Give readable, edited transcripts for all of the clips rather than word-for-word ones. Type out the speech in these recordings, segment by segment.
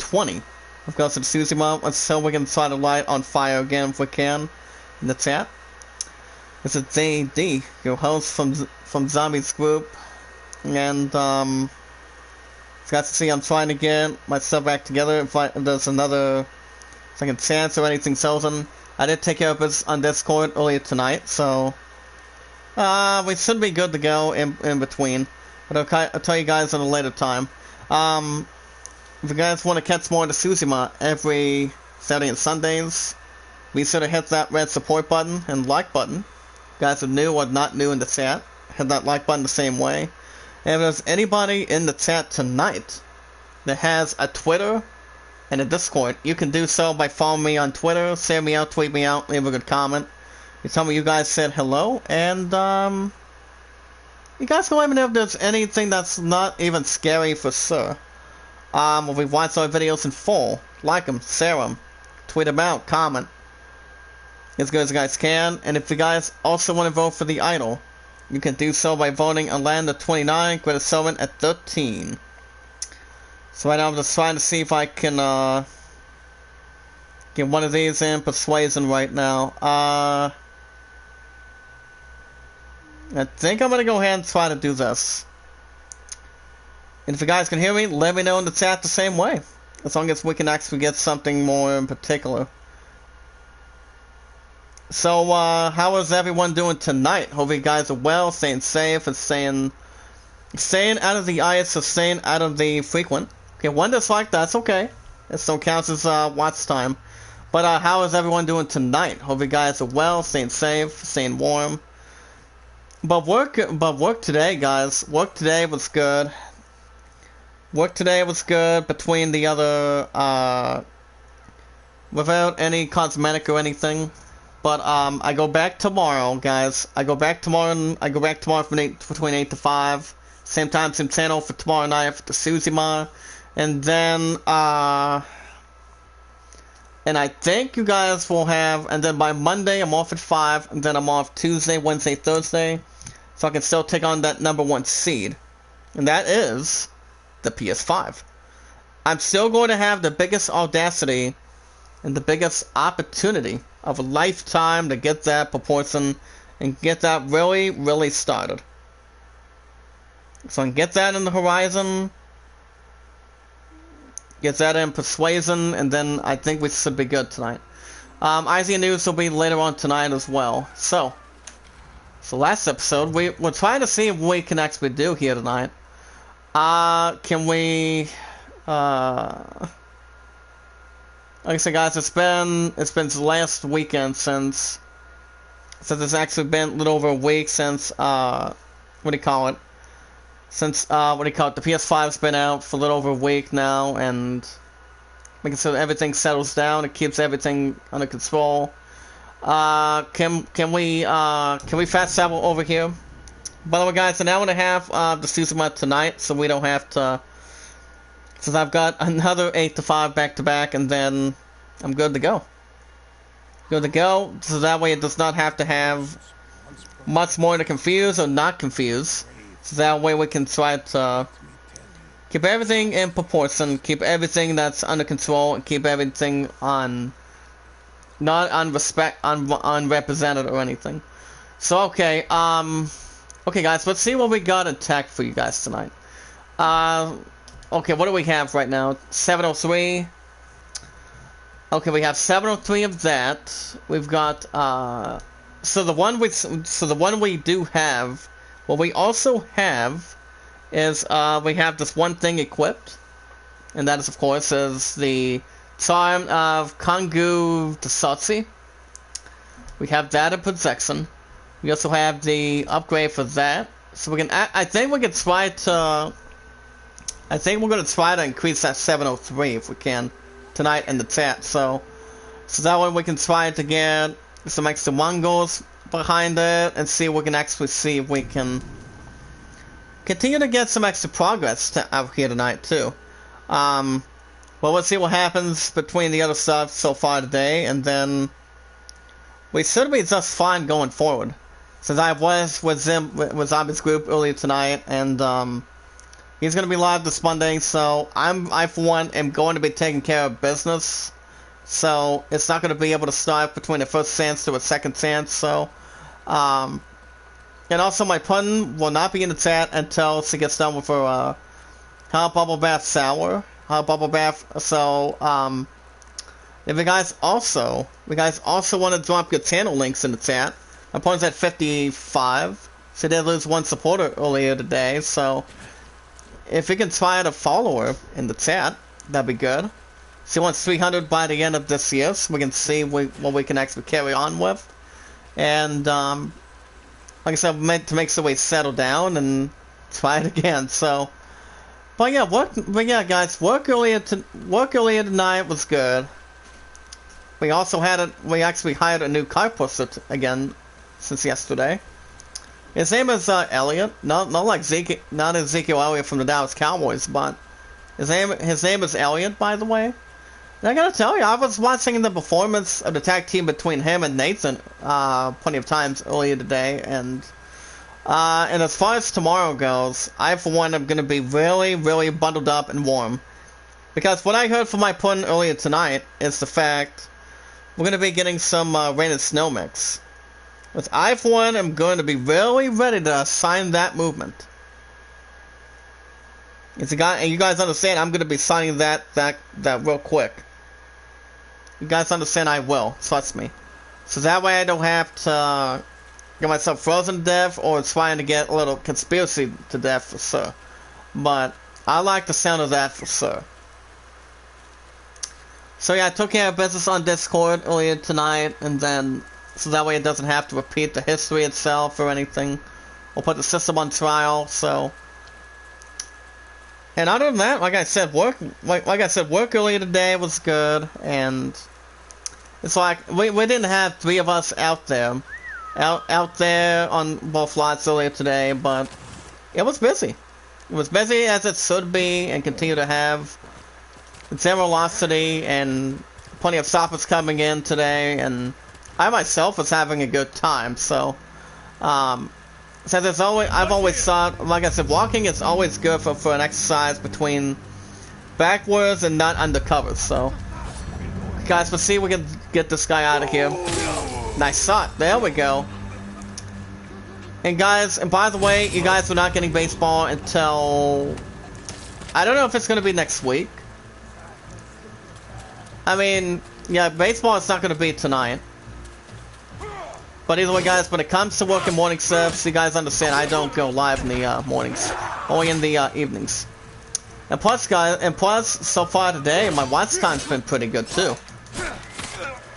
20. Of course, it's Tsushima, so we can try to light on fire again if we can in the chat. This is JD, your host from Zombies Group, and it's got to see I'm trying to get myself back together if there's another second chance or anything chosen. I did take care of this on Discord earlier tonight, so we should be good to go in between. But I'll tell you guys at a later time. If you guys want to catch more of the Tsushima every Saturday and Sundays, be sure to hit that red support button and like button. You guys are new or not new in the chat, hit that like button the same way. And if there's anybody in the chat tonight that has a Twitter and a Discord, you can do so by following me on Twitter, share me out, tweet me out, leave a good comment. You tell me you guys said hello, and you guys can let me know if there's anything that's not even scary for sure. If we watch our videos in full, like them, share them, tweet them out, comment as good as you guys can. And if you guys also want to vote for the idol, you can do so by voting on Land at 29, Greta Sylvan at 13. So right now I'm just trying to see if I can get one of these in Persuasion right now. I think I'm gonna go ahead and try to do this. And if you guys can hear me, let me know in the chat the same way. As long as we can actually get something more in particular. So, how is everyone doing tonight? Hope you guys are well, staying safe, and staying out of the ice, or staying out of the frequent. Okay, one dislike, that's okay. It still counts as watch time. But how is everyone doing tonight? Hope you guys are well, staying safe, staying warm. But work today, guys. Work today was good. Work today was good between the other, without any cosmetic or anything. But, I go back tomorrow, guys. I go back tomorrow from between 8 to 5. Same time, same channel for tomorrow night for the Tsushima. And then, and I think you guys will have, and then by Monday I'm off at 5, and then I'm off Tuesday, Wednesday, Thursday. So I can still take on that #1 seed. And that is the PS5. I'm still going to have the biggest audacity and the biggest opportunity of a lifetime to get that proportion and get that really, really started. So I can get that in the horizon, get that in Persuasion, and then I think we should be good tonight. IZ News will be later on tonight as well. So last episode, we're trying to see if we can actually do here tonight. Can we, like I said, guys, it's been last weekend since it's actually been a little over a week since, what do you call it? Since, the PS5's been out for a little over a week now, and making sure everything settles down, it keeps everything under control. Can we fast travel over here? By the way, guys, an hour and a half the Tsushima tonight, so we don't have to, since I've got another 8 to 5 back to back, and then I'm good to go. Good to go, so that way it does not have to have much more to confuse or not confuse. So that way we can try to keep everything in proportion, keep everything that's under control, and keep everything on, not unrepresented or anything. So okay, okay guys, let's see what we got in tech for you guys tonight. Okay, what do we have right now? 703. Okay, we have 703 of that. We've got so the one we do have, what we also have is we have this one thing equipped, and that is of course is the Charm of Kongu Dasatsi. We have that in Projection. We also have the upgrade for that. So we can, I think we can try to, I think we're going to try to increase that 703 if we can tonight in the chat. So that way we can try to get some extra Mongols behind it and see if we can actually see if we can continue to get some extra progress out here tonight too. Well, let's see what happens between the other stuff so far today, and then we should be just fine going forward. Since I was with Zombies Group earlier tonight, and He's going to be live this Monday, so I for one am going to be taking care of business. So it's not going to be able to start between the first seance to a second seance. So, and also my pun will not be in the chat until she gets done with her hot bubble bath sour, hot bubble bath. So, if you guys also want to drop your channel links in the chat, my pun's at 55. She did lose one supporter earlier today, so if you can try to follow her in the chat, that'd be good. She wants 300 by the end of this year, so we can see what we can actually carry on with. And, like I said, to make sure we settle down and try it again, so. But yeah, guys, work earlier tonight was good. We also we actually hired a new car pusher again since yesterday. His name is Elliot, not like not Ezekiel Elliott from the Dallas Cowboys, but his name is Elliot, by the way. And I gotta tell you, I was watching the performance of the tag team between him and Nathan plenty of times earlier today, and as far as tomorrow goes, I for one am gonna be really, really bundled up and warm, because what I heard from my pun earlier tonight is the fact we're gonna be getting some rain and snow mix. Which I, for one, am going to be really ready to sign that movement. And you guys understand, I'm going to be signing that real quick. You guys understand I will, trust me. So that way I don't have to get myself frozen to death or trying to get a little conspiracy to death for sure. But I like the sound of that for sure. So yeah, I took care of business on Discord earlier tonight, and then so that way it doesn't have to repeat the history itself or anything, or put the system on trial. So, and other than that, like I said, work earlier today was good, and it's like we didn't have three of us out there on both lots earlier today, but it was busy. It was busy as it should be, and continue to have zero velocity and plenty of stoppers coming in today, and I myself was having a good time. So, since I've always thought, like I said, walking is always good for an exercise between backwards and not undercover. So, guys, let's see if we can get this guy out of here. Nice shot. There we go. And guys, and by the way, you guys are not getting baseball until, I don't know if it's going to be next week. I mean, yeah, baseball is not going to be tonight. But either way, guys, when it comes to working morning shifts, you guys understand I don't go live in the mornings, only in the evenings. And plus, guys, so far today, my watch time's been pretty good too.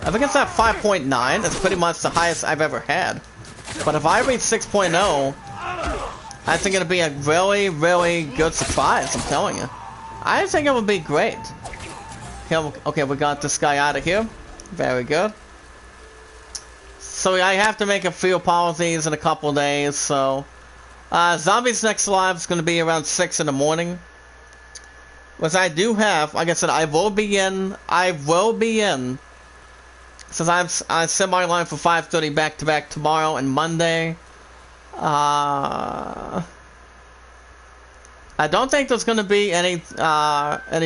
I think it's at 5.9. It's pretty much the highest I've ever had. But if I reach 6.0, I think it'll be a really, really good surprise. I'm telling you, I think it would be great. Okay, we got this guy out of here. Very good. So I have to make a few apologies in a couple of days, so Zombie's next live is going to be around 6 in the morning. Which I do have, like I said, I will be in, since I set my line for 5:30 back-to-back tomorrow and Monday. I don't think there's going to be any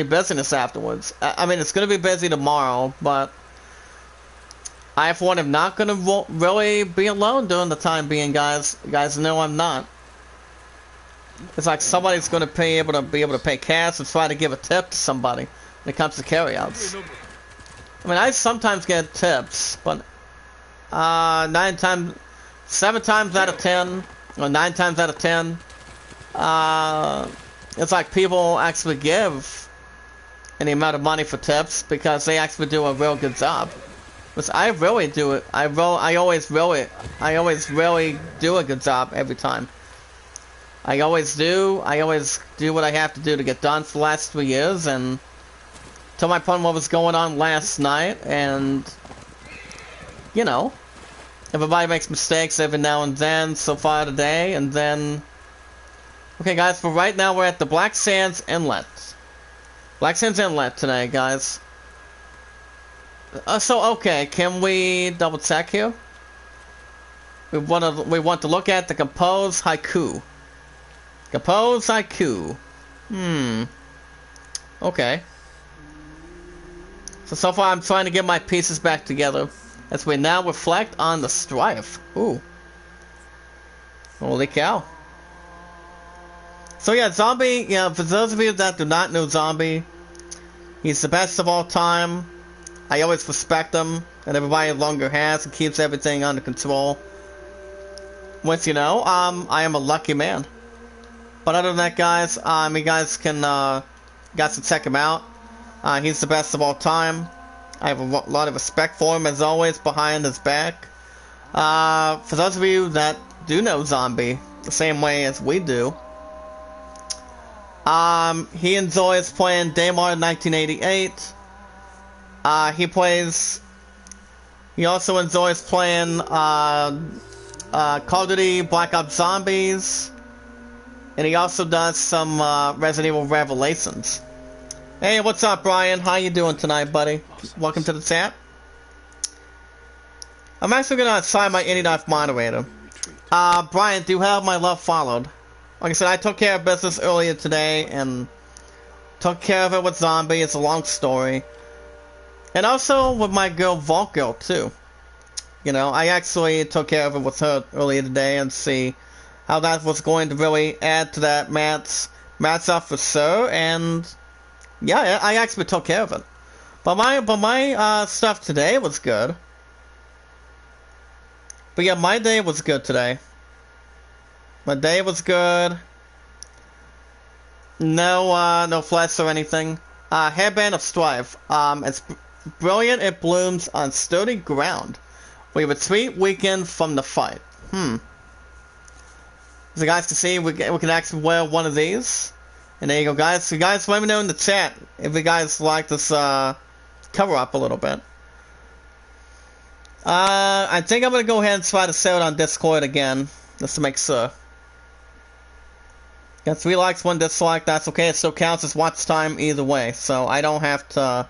business afterwards. I mean, it's going to be busy tomorrow, but I, for one, am not going to really be alone during the time being, guys. You guys know I'm not. It's like somebody's going to be able to pay cash and try to give a tip to somebody when it comes to carryouts. I mean, I sometimes get tips, but 7 times out of 10, or 9 times out of 10, it's like people actually give any amount of money for tips because they actually do a real good job. Which I really do it. I always really do a good job every time. I always do what I have to do to get done for the last 3 years, and tell my pun what was going on last night, and you know, everybody makes mistakes every now and then so far today, and then okay guys, for right now we're at the Black Sands Inlet. Black Sands Inlet today, guys. So okay, can we double check here? We want to look at the Compose Haiku. Compose Haiku. Okay. So far I'm trying to get my pieces back together as we now reflect on the strife. Ooh. Holy cow. So yeah, Zombie, for those of you that do not know Zombie, he's the best of all time. I always respect him, and everybody longer has and keeps everything under control. Which, I am a lucky man. But other than that, guys, you guys can check him out. He's the best of all time. I have a lot of respect for him, as always, behind his back. For those of you that do know Zombie, the same way as we do, he enjoys playing Daymar 1988. He also enjoys playing Call of Duty Black Ops Zombies. And he also does some Resident Evil Revelations. Hey, what's up, Brian? How you doing tonight, buddy? Welcome to the chat. I'm actually gonna assign my Indie Knife moderator. Brian, do you have my love followed? Like I said, I took care of business earlier today and took care of it with Zombie. It's a long story. And also with my girl, Vault Girl, too. I actually took care of it with her earlier today and see how that was going to really add to that match up for sure. And yeah, I actually took care of it. But my stuff today was good. But yeah, my day was good today. My day was good. No flesh or anything. Hairband of Strife. It's brilliant. It blooms on sturdy ground. We retreat weakened from the fight. So guys can see, we can actually wear one of these. And there you go, guys. So guys, let me know in the chat if you guys like this cover up a little bit. I think I'm gonna go ahead and try to sell it on Discord again, just to make sure. Got 3 likes, 1 dislike. That's okay. It still counts as watch time either way, so I don't have to.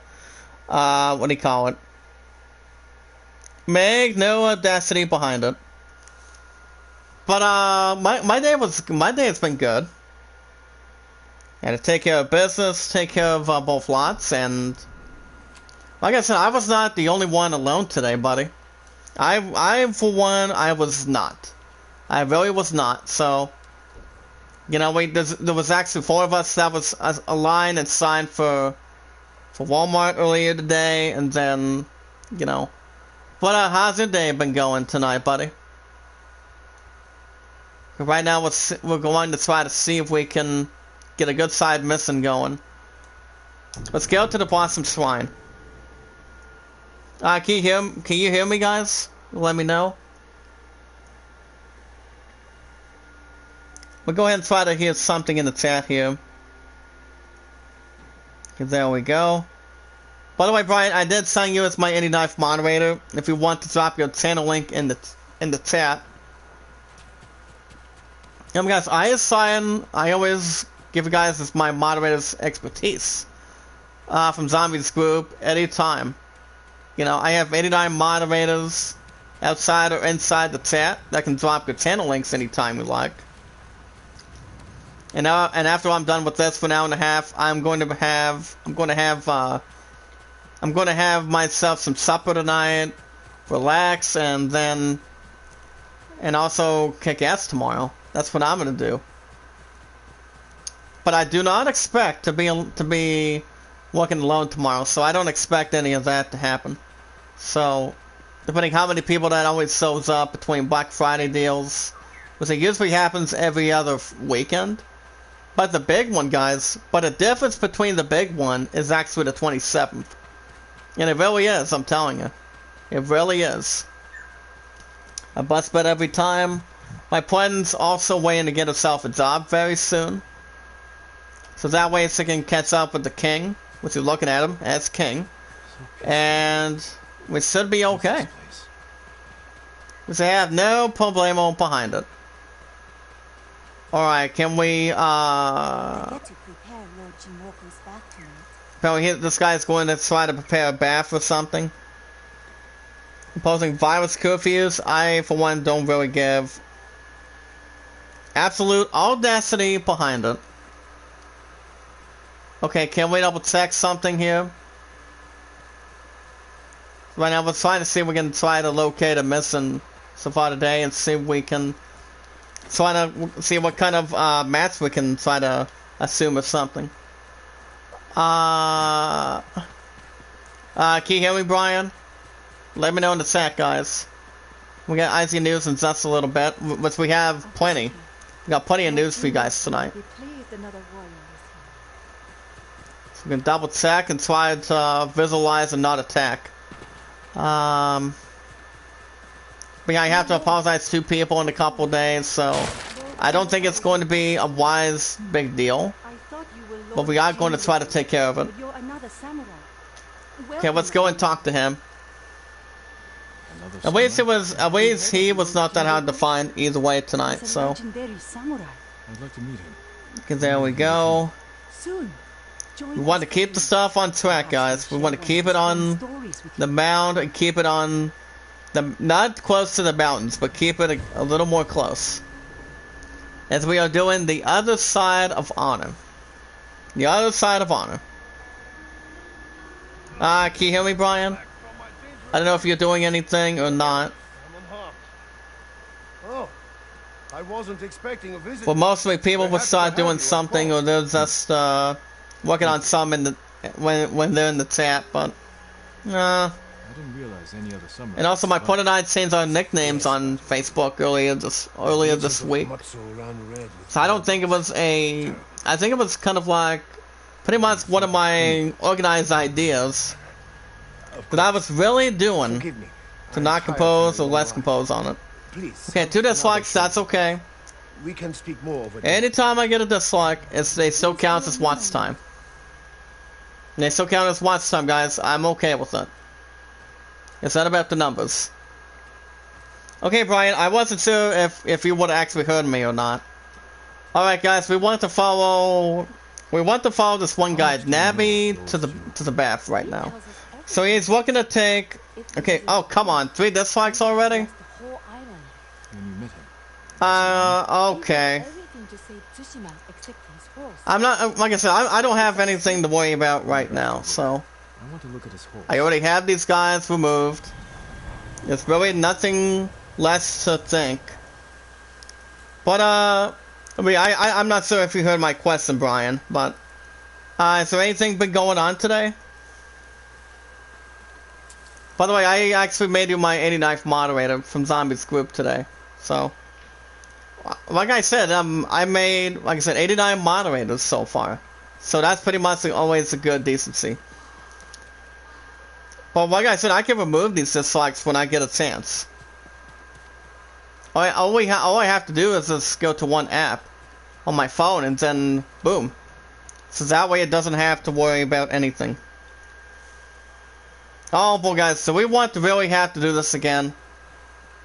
What do you call it? Make no audacity behind it. But my day has been good. Had to take care of business, take care of both lots, and like I said, I was not the only one alone today, buddy. I for one, I was not. I really was not. So, there was actually 4 of us that was aligned and signed for Walmart earlier today, and then, But how's your day been going tonight, buddy? Right now, we're going to try to see if we can get a good side mission going. Let's go to the Blossom Shrine. Can you hear me, guys? Let me know. We'll go ahead and try to hear something in the chat here. There we go. By the way, Brian, I did sign you as my Indie Knife moderator. If you want to drop your channel link in the chat. Guys, I always give you guys as my moderator's expertise from Zombies group anytime. I have 89 moderators outside or inside the chat that can drop your channel links anytime you like. And after I'm done with this for an hour and a half, I'm going to have myself some supper tonight, relax, and also kick ass tomorrow. That's what I'm gonna do. But I do not expect to be working alone tomorrow, so I don't expect any of that to happen. So, depending how many people that always shows up between Black Friday deals, which it usually happens every other weekend. But the big one, guys, the difference between the big one is actually the 27th. And it really is, I'm telling you. It really is. I bust bet every time. My plan's also waiting to get herself a job very soon. So that way she can catch up with the king, which you're looking at him as king. And we should be okay. Because I have no problemo behind it. Alright, can we, apparently this guy's going to try to prepare a bath or something. Imposing virus curfews, I, for one, don't really give absolute audacity behind it. Okay, can we double check something here? Right now, we're trying to see if we can try to locate a missing so far today and see if we can try to see what kind of match we can try to assume or something. Can you hear me, Brian? Let me know in the chat, guys. We got IZ news in just a little bit, which we have plenty. We got plenty of news for you guys tonight. So we can double check and try to visualize and not attack. But yeah, I have to apologize to people in a couple of days, so I don't think it's going to be a wise big deal. But we are going to try to take care of it. Okay, let's go and talk to him. At least he was not that hard to find either way tonight, so. I'd like to meet him. Okay, there we go. We want to keep the stuff on track, guys. We want to keep it on the mound and keep it on the, not close to the mountains, but keep it a little more close. As we are doing the other side of honor. The other side of honor. Can you hear me, Brian? I don't know if you're doing anything or not. Oh, I wasn't expecting a visit. Well, mostly people will start doing something, or they're just working on some in the when they're in the chat. But I didn't realize any other summer. And also, my partner and I changed our nicknames on Facebook earlier this week. So I don't think it was a. I think it was kind of like pretty much one of my organized ideas that I was really doing to not compose or less compose on it. Okay, 2 dislikes, that's okay. We can speak more over Anytime I get a dislike, they still count as watch time. And they still count as watch time, guys. I'm okay with it. It's not about the numbers. Okay, Brian, I wasn't sure if you would have actually heard me or not. Alright, guys, we want to follow this one guy, Nabby, to the bath right now. So he's looking to take. Okay. Oh, come on. 3 dislikes already. Okay. I'm not. Like I said, I don't have anything to worry about right now. So I already have these guys removed. There's really nothing less to think. But I mean, I'm not sure if you heard my question, Brian. But is there anything been going on today? By the way, I actually made you my 89th moderator from Zombies group today. So, like I said, I made, like I said, 89 moderators so far. So that's pretty much always a good decency. But like I said, I can remove these dislikes when I get a chance. All I have to do is just go to one app on my phone and then boom. So that way it doesn't have to worry about anything. Oh boy, guys, so we want to really have to do this again.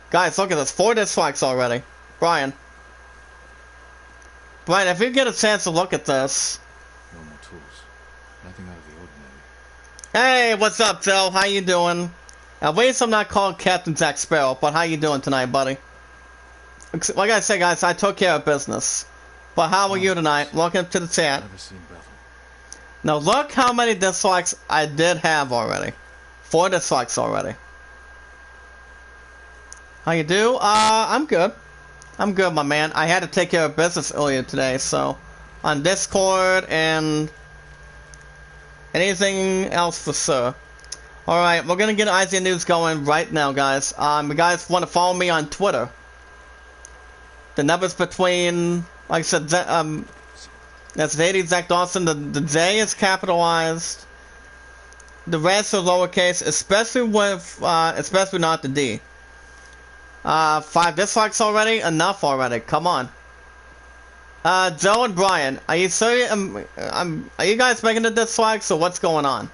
Guys, look at this, 4 dislikes already. Brian, if you get a chance to look at this. No more tools. Nothing out of the ordinary. Hey, what's up, Joe? How you doing? At least I'm not called Captain Jack Sparrow, but how you doing tonight, buddy? Like I said, guys, I took care of business. But how are you tonight? Welcome to the chat. Now look how many dislikes I did have already. 4 dislikes already. How you do? I'm good. I'm good, my man. I had to take care of business earlier today, so on Discord and anything else for sure. Alright, we're gonna get IZ News going right now, guys. You guys want to follow me on Twitter. The numbers between, like I said, that's Zadie, Zach Dawson. The J is capitalized. The rest are lowercase, especially not the D. 5 dislikes already? Enough already. Come on. Joe and Brian, are you serious? Are you guys making the dislikes, or what's going on?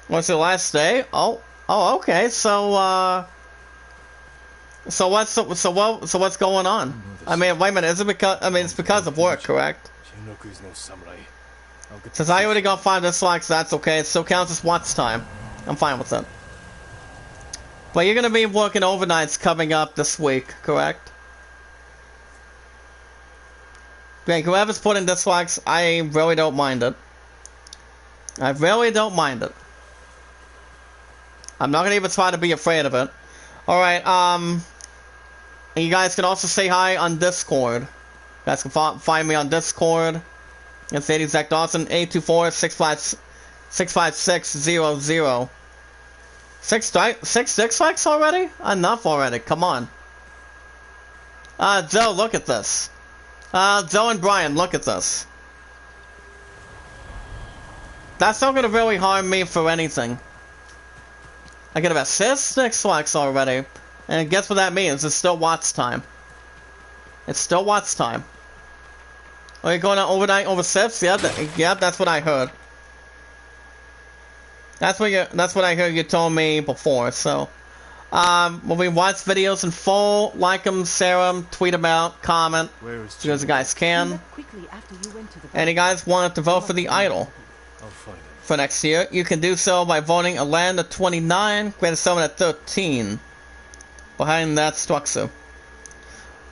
What's the last day? Oh, okay. So what's going on? I mean, wait a minute. Is it because? I mean, it's because of work, correct? Since I already got 5 dislikes, that's okay. It still counts as watch time. I'm fine with it. But you're gonna be working overnights coming up this week, correct? Great, whoever's putting dislikes, I really don't mind it. I really don't mind it. I'm not gonna even try to be afraid of it. Alright, and you guys can also say hi on Discord. You guys can find me on Discord. It's Zach Dawson, 824-656-00. Six dislikes already? Enough already, come on. Joe, look at this. Joe and Brian, look at this. That's not gonna really harm me for anything. I get about 6 dislikes already. And guess what that means? It's still watch time. It's still watch time. Are you going on overnight over 6? Yeah, that's what I heard. That's what I heard you told me before, so. When we watch videos in full, like them, share them, tweet them out, comment, because you guys can. And you guys wanted to vote for the idol for next year, you can do so by voting a land at 29, Greater Summon at 13. Behind that structure.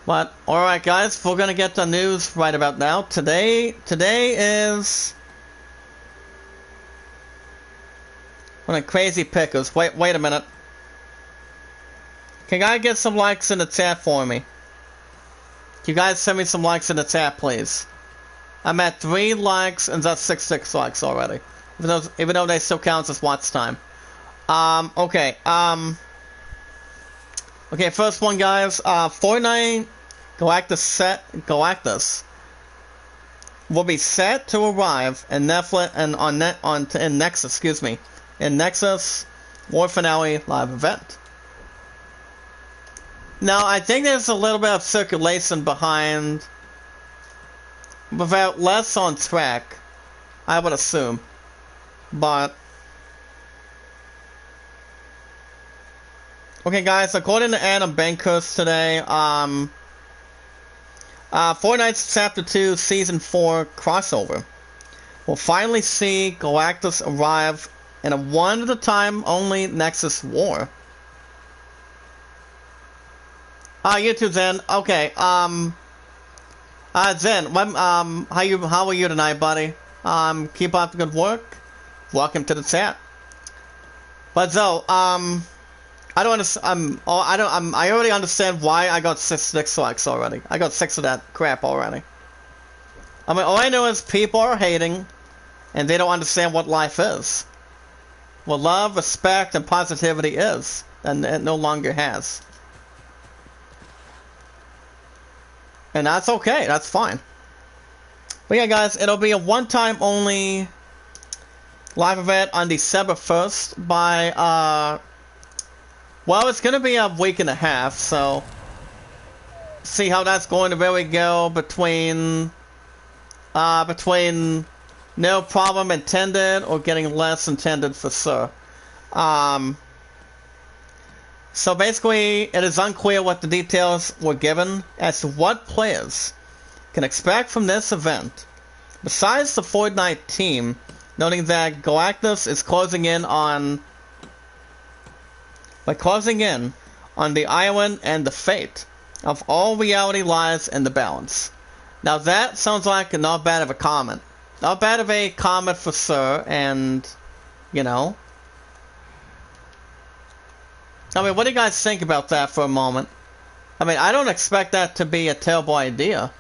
But, alright guys, we're gonna get the news right about now. Today is... one of the crazy pickers. Wait a minute. Can I get some likes in the chat for me? Can you guys send me some likes in the chat, please? I'm at 3 likes and that's 6 likes already. Even though they still count as watch time. Okay, okay, first one, guys. Fortnite Galactus will be set to arrive in Netflix and in Nexus, excuse me, in Nexus War Finale live event. Now, I think there's a little bit of circulation behind, without less on track, I would assume, but. Okay, guys, according to Adam Bankhurst today, Fortnite's Chapter 2 Season 4 crossover will finally see Galactus arrive in a one-at-a-time only Nexus war. You too, Zen. Okay, Zen, how are you tonight, buddy? Keep up the good work. Welcome to the chat. But though, I already understand why I got 6 dislikes already. I got 6 of that crap already. I mean, all I know is people are hating, and they don't understand what life is. What love, respect, and positivity is, and it no longer has. And that's okay, that's fine. But yeah, guys, it'll be a one-time only live event on December 1st by, well, it's gonna be a week and a half, so see how that's going to really go between no problem intended or getting less intended for sure. So basically, it is unclear what the details were given as to what players can expect from this event. Besides the Fortnite team, noting that Galactus is closing in on the island and the fate of all reality lies in the balance. Now that sounds like not bad of a comment. Not bad of a comment for sure, and, you know. I mean, what do you guys think about that for a moment? I mean, I don't expect that to be a terrible idea.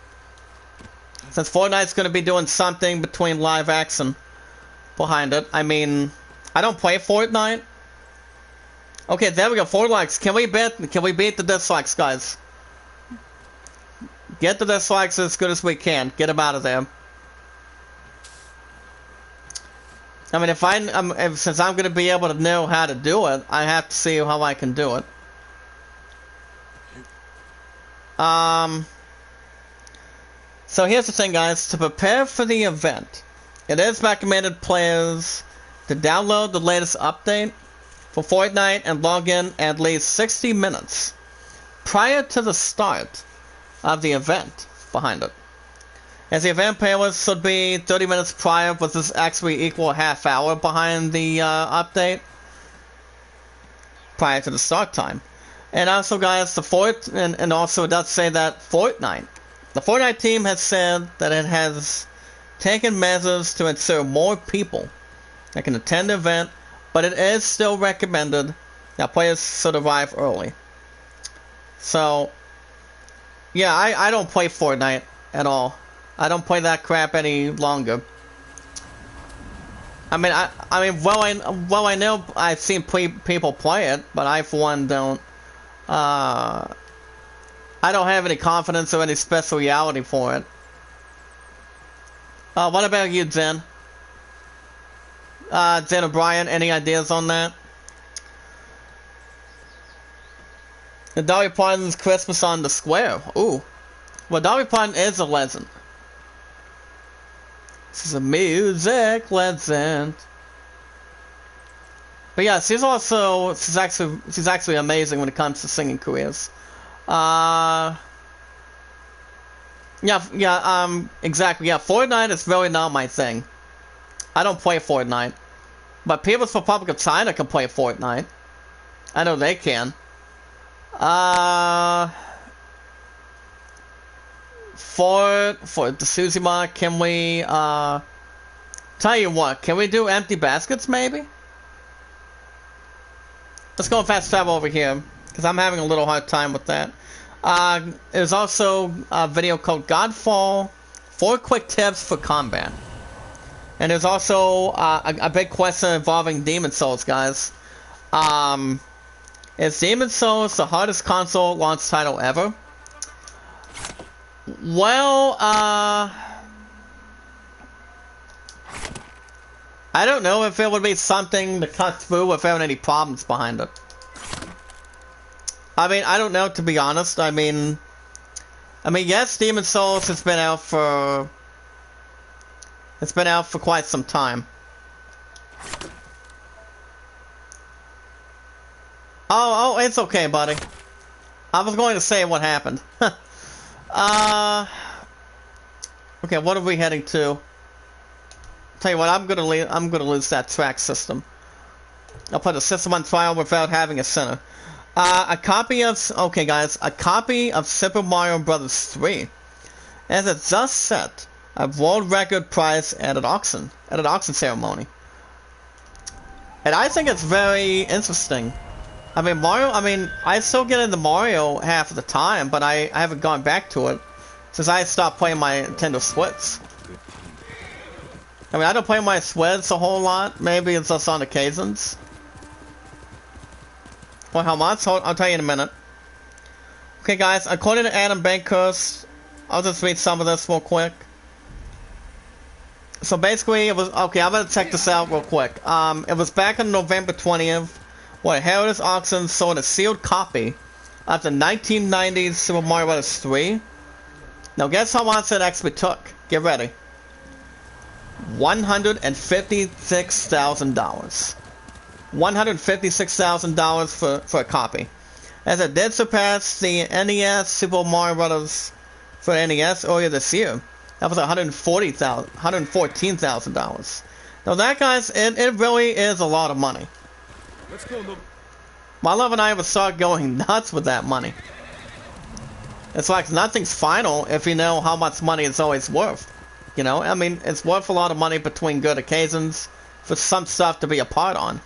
Since Fortnite's going to be doing something between live action behind it. I mean, I don't play Fortnite. Okay, there we go. 4 likes. Can we beat the dislikes, guys? Get the dislikes as good as we can. Get them out of there. I mean, since I'm going to be able to know how to do it, I have to see how I can do it. So here's the thing, guys. To prepare for the event, it is recommended players to download the latest update for Fortnite and log in at least 60 minutes prior to the start of the event behind it. As the event playlist should be 30 minutes prior, which is actually equal a half hour behind the update prior to the start time. And also, guys, and also it does say that Fortnite The Fortnite team has said that it has taken measures to ensure more people that can attend the event, but it is still recommended that players should arrive early. So, yeah, I don't play Fortnite at all. I don't play that crap any longer. I mean, I know I've seen people play it, but I for one don't. I don't have any confidence or any special reality for it. What about you, Zen? Zen O'Brien, any ideas on that? The Dolly Parton's Christmas on the Square. Ooh. Well, Dolly Parton is a legend. This is a music legend. But yeah, she's actually amazing when it comes to singing careers. Exactly. Yeah, Fortnite is really not my thing. I don't play Fortnite. But People's Republic of China can play Fortnite. I know they can. For the Tsushima, can we, tell you what, can we do empty baskets, maybe? Let's go fast travel over here, because I'm having a little hard time with that. There's also a video called Godfall, 4 quick tips for combat. And there's also a big question involving Demon Souls, guys. Is Demon Souls the hardest console launch title ever? Well, I don't know if it would be something to cut through without any problems behind it. I mean, I don't know, to be honest. I mean, yes, Demon Souls has been out for... It's been out for quite some time. Oh, it's okay, buddy. I was going to say what happened. Okay, what are we heading to? Tell you what, I'm gonna lose that track system. I'll put a system on trial without having a center. A copy of Super Mario Bros. 3, as it just set a world record price at an auction ceremony. And I think it's very interesting. I mean, I still get into Mario half of the time, but I haven't gone back to it since I stopped playing my Nintendo Switch. I mean, I don't play my Switch a whole lot. Maybe it's just on occasions. Well, how much? I'll tell you in a minute. Okay, guys, according to Adam Bankhurst, I'll just read some of this real quick. So basically, it was... Okay, I'm gonna check this out real quick. It was back on November 20th, where Heritage Auction sold a sealed copy of the 1990s Super Mario Bros. 3. Now guess how much it actually took? Get ready. $156,000. $156,000 for a copy. As it did surpass the NES Super Mario Bros. For NES earlier this year. That was $114,000. Now that, guys, it really is a lot of money. Let's go, look. My love and I would start going nuts with that money. It's like nothing's final if you know how much money it's always worth. You know, I mean, it's worth a lot of money between good occasions for some stuff to be a part on.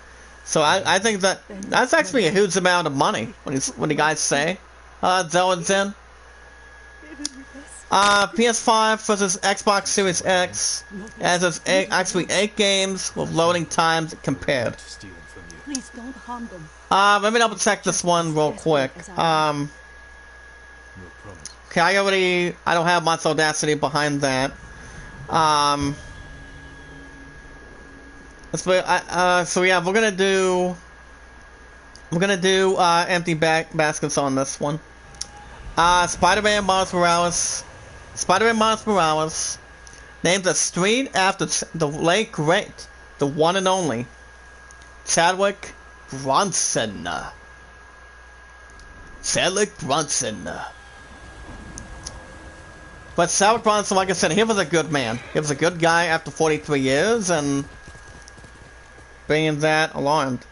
So I think that's actually a huge amount of money when you guys say, Zelda Zen. PS5 versus Xbox Series X, as it's actually 8 games with loading times compared. Please don't harm them. Let me double check this one real quick. Okay, I don't have much audacity behind that. So yeah, we're gonna do empty baskets on this one. Spider-Man Miles Morales, named the street after the late great, the one and only Chadwick Bronson. But Chadwick Bronson, like I said, he was a good man. He was a good guy after 43 years, and being that alarmed.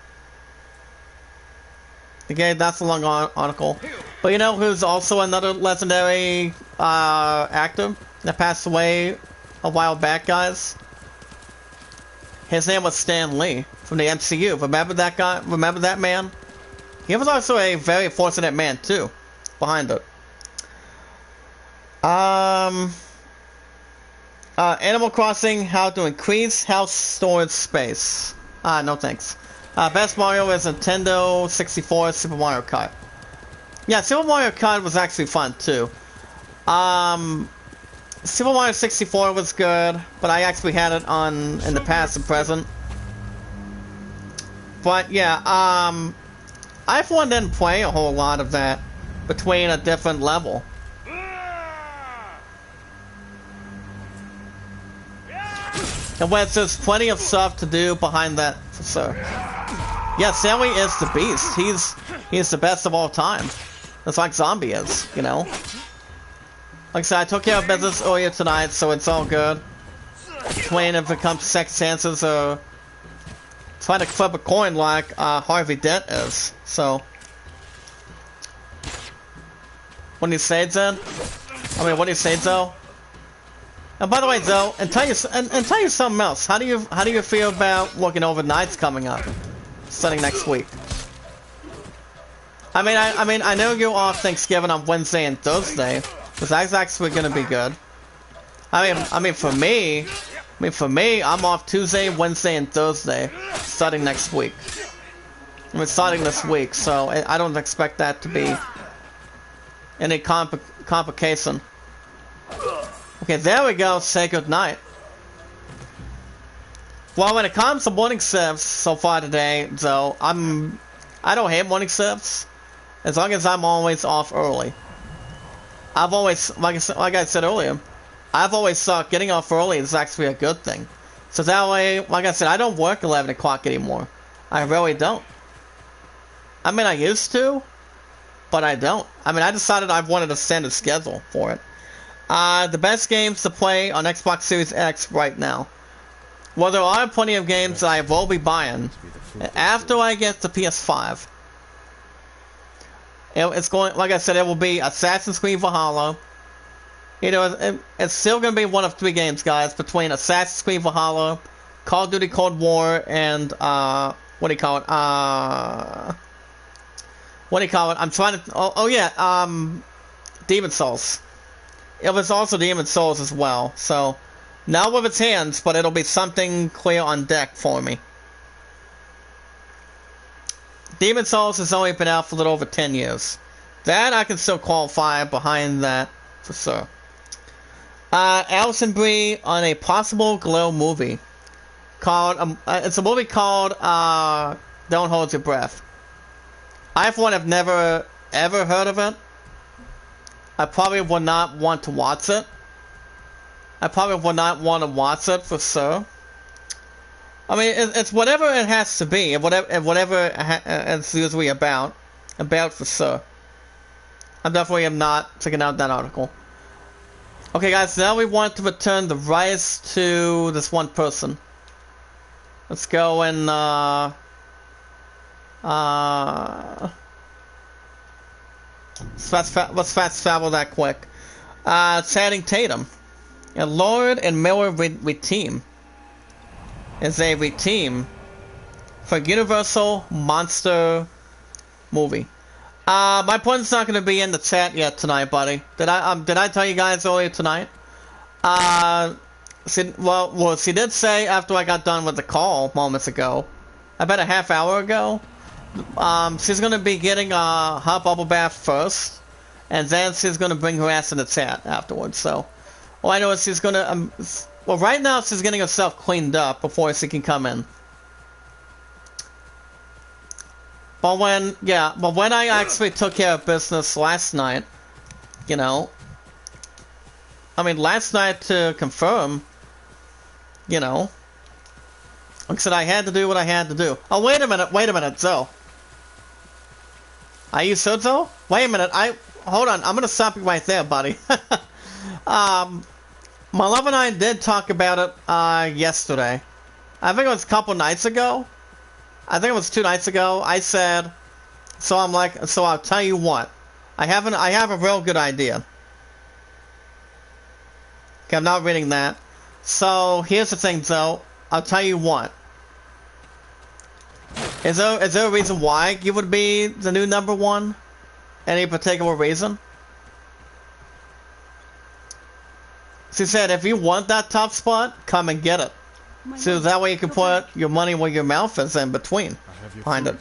Okay, that's a long article. But you know who's also another legendary actor that passed away a while back, guys. His name was Stan Lee from the MCU. Remember that guy? Remember that man? He was also a very fortunate man too, behind it. Animal Crossing, how to increase house storage space. No thanks. Best Mario is Nintendo 64 Super Mario Kart. Yeah, Super Mario Kart was actually fun too. Super Mario 64 was good, but I actually had it on in the past and present. But yeah, I for one didn't play a whole lot of that between a different level. And when there's plenty of stuff to do behind that, so yeah, Stanley is the beast. He's the best of all time. That's like Zombie is, you know. Like I said, I took care of business earlier tonight, so it's all good. Playing if it comes to second chances or trying to flip a coin like Harvey Dent is. So, what do you say, Zen? What do you say, Zoe? And by the way, Zoe, and tell you something else. How do you feel about working overnights coming up, starting next week? I know you're off Thanksgiving on Wednesday and Thursday. Because that's actually gonna be good. For me, I'm off Tuesday, Wednesday, and Thursday, starting next week. Starting this week, so I don't expect that to be any complication. Okay, there we go. Say goodnight. Well, when it comes to morning shifts so far today, though, I don't hate morning shifts as long as I'm always off early. I've always, like I said earlier, I've always thought getting off early is actually a good thing. So that way, like I said, I don't work 11 o'clock anymore. I really don't. I used to, but I don't. I decided I wanted a standard schedule for it. The best games to play on Xbox Series X right now. Well, there are plenty of games that I will be buying after I get the PS5. It's going, like I said, it will be Assassin's Creed Valhalla. You know, it's still going to be one of 3 games, guys, between Assassin's Creed Valhalla, Call of Duty Cold War, and, what do you call it? I'm trying to, Demon Souls. It was also Demon Souls as well, so, not with its hands, but it'll be something clear on deck for me. Demon Souls has only been out for a little over 10 years. That I can still qualify behind that for sure. Alison Brie on a possible Glow movie called it's a movie called Don't Hold Your Breath. I for one have never ever heard of it. I probably would not want to watch it. For sure. It's whatever it has to be, and whatever it's usually about for sure. I definitely am not checking out that article. Okay, guys, now we want to return the rice to this one person. Let's go and let's fast travel that quick. Channing Tatum, and Lord and Miller team. Is a reteam for Universal Monster movie. My point's not going to be in the chat yet tonight, buddy. Did I tell you guys earlier tonight? She did say after I got done with the call moments ago, about a half hour ago, she's going to be getting a hot bubble bath first, and then she's going to bring her ass in the chat afterwards. So, all I know is she's going to well, right now she's getting herself cleaned up before she can come in. But when I actually took care of business last night, you know, last night to confirm, you know, like I said, I had to do what I had to do. Oh, wait a minute, Zoe. Are you so, Zoe? Wait a minute, hold on, I'm gonna stop you right there, buddy. My love and I did talk about it yesterday. I think it was a couple nights ago. I think it was 2 nights ago. I said, so I'll tell you what. I have a real good idea. Okay, I'm not reading that. So, here's the thing, though. I'll tell you what. Is there a reason why you would be the new #1? Any particular reason? She said, if you want that top spot, come and get it. So that way you can put your money where your mouth is in between. Behind it.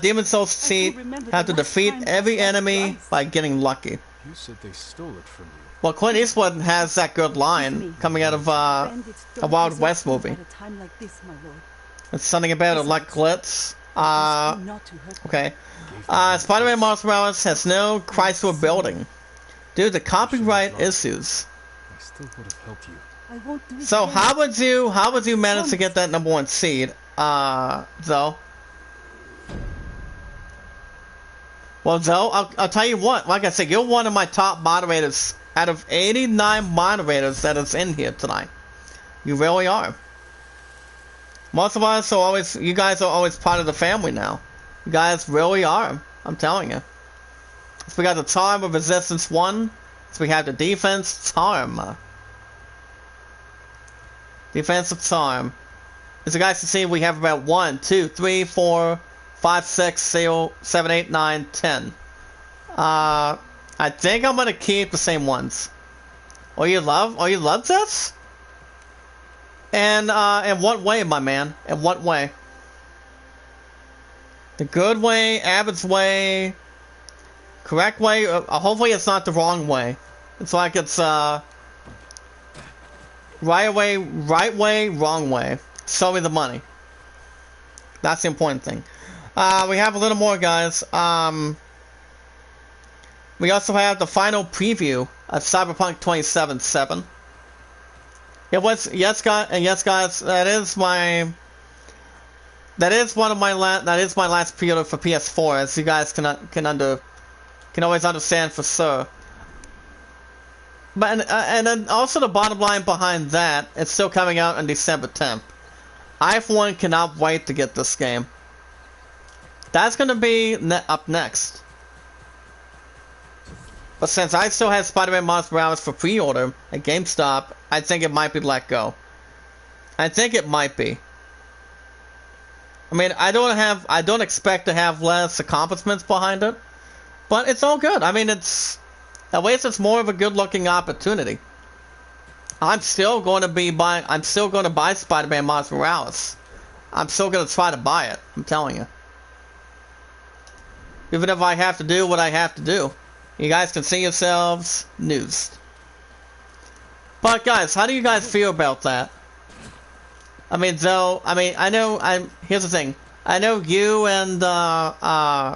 Demon Souls Seed have to defeat every enemy by getting lucky. You said they stole it from you. Well, Clint Eastwood has that good line coming out of a Wild West movie. It's something about it like glitz. Okay. Spider-Man Miles Morales has no Chrysler building due to copyright issues. I still would have helped you. So how would you manage to get that #1 seed, Zoe? Well, Zoe, I'll tell you what. Like I said, you're one of my top moderators out of 89 moderators that is in here tonight. You really are. Most of us are always. You guys are always part of the family now. You guys really are. I'm telling you. So we got the charm of resistance 1. So we have the defense charm. Defensive charm. As you guys can see, we have about 1, 2, 3, 4, 5, 6, 7, 8, 9, 10. I think I'm gonna keep the same ones. Oh, you love this? And in what way, my man? In what way? The good way, average way, correct way. Hopefully, it's not the wrong way. It's like it's right way, wrong way. Show me the money. That's the important thing. We have a little more, guys. We also have the final preview of Cyberpunk 2077. It was yes, guys. That is my last pre-order for PS4, as you guys can always understand for sure. But and then also the bottom line behind that, it's still coming out on December 10th. I, for one, cannot wait to get this game. That's going to be up next. But since I still have Spider-Man Miles Morales for pre-order at GameStop, I think it might be let go. I think it might be. I mean, I don't expect to have less accomplishments behind it, but it's all good. I mean, at least it's more of a good-looking opportunity. I'm still going to buy Spider-Man Miles Morales. I'm still going to try to buy it. I'm telling you. Even if I have to do what I have to do. You guys can see yourselves news. But guys, how do you guys feel about that? I mean, though, here's the thing. I know you and, I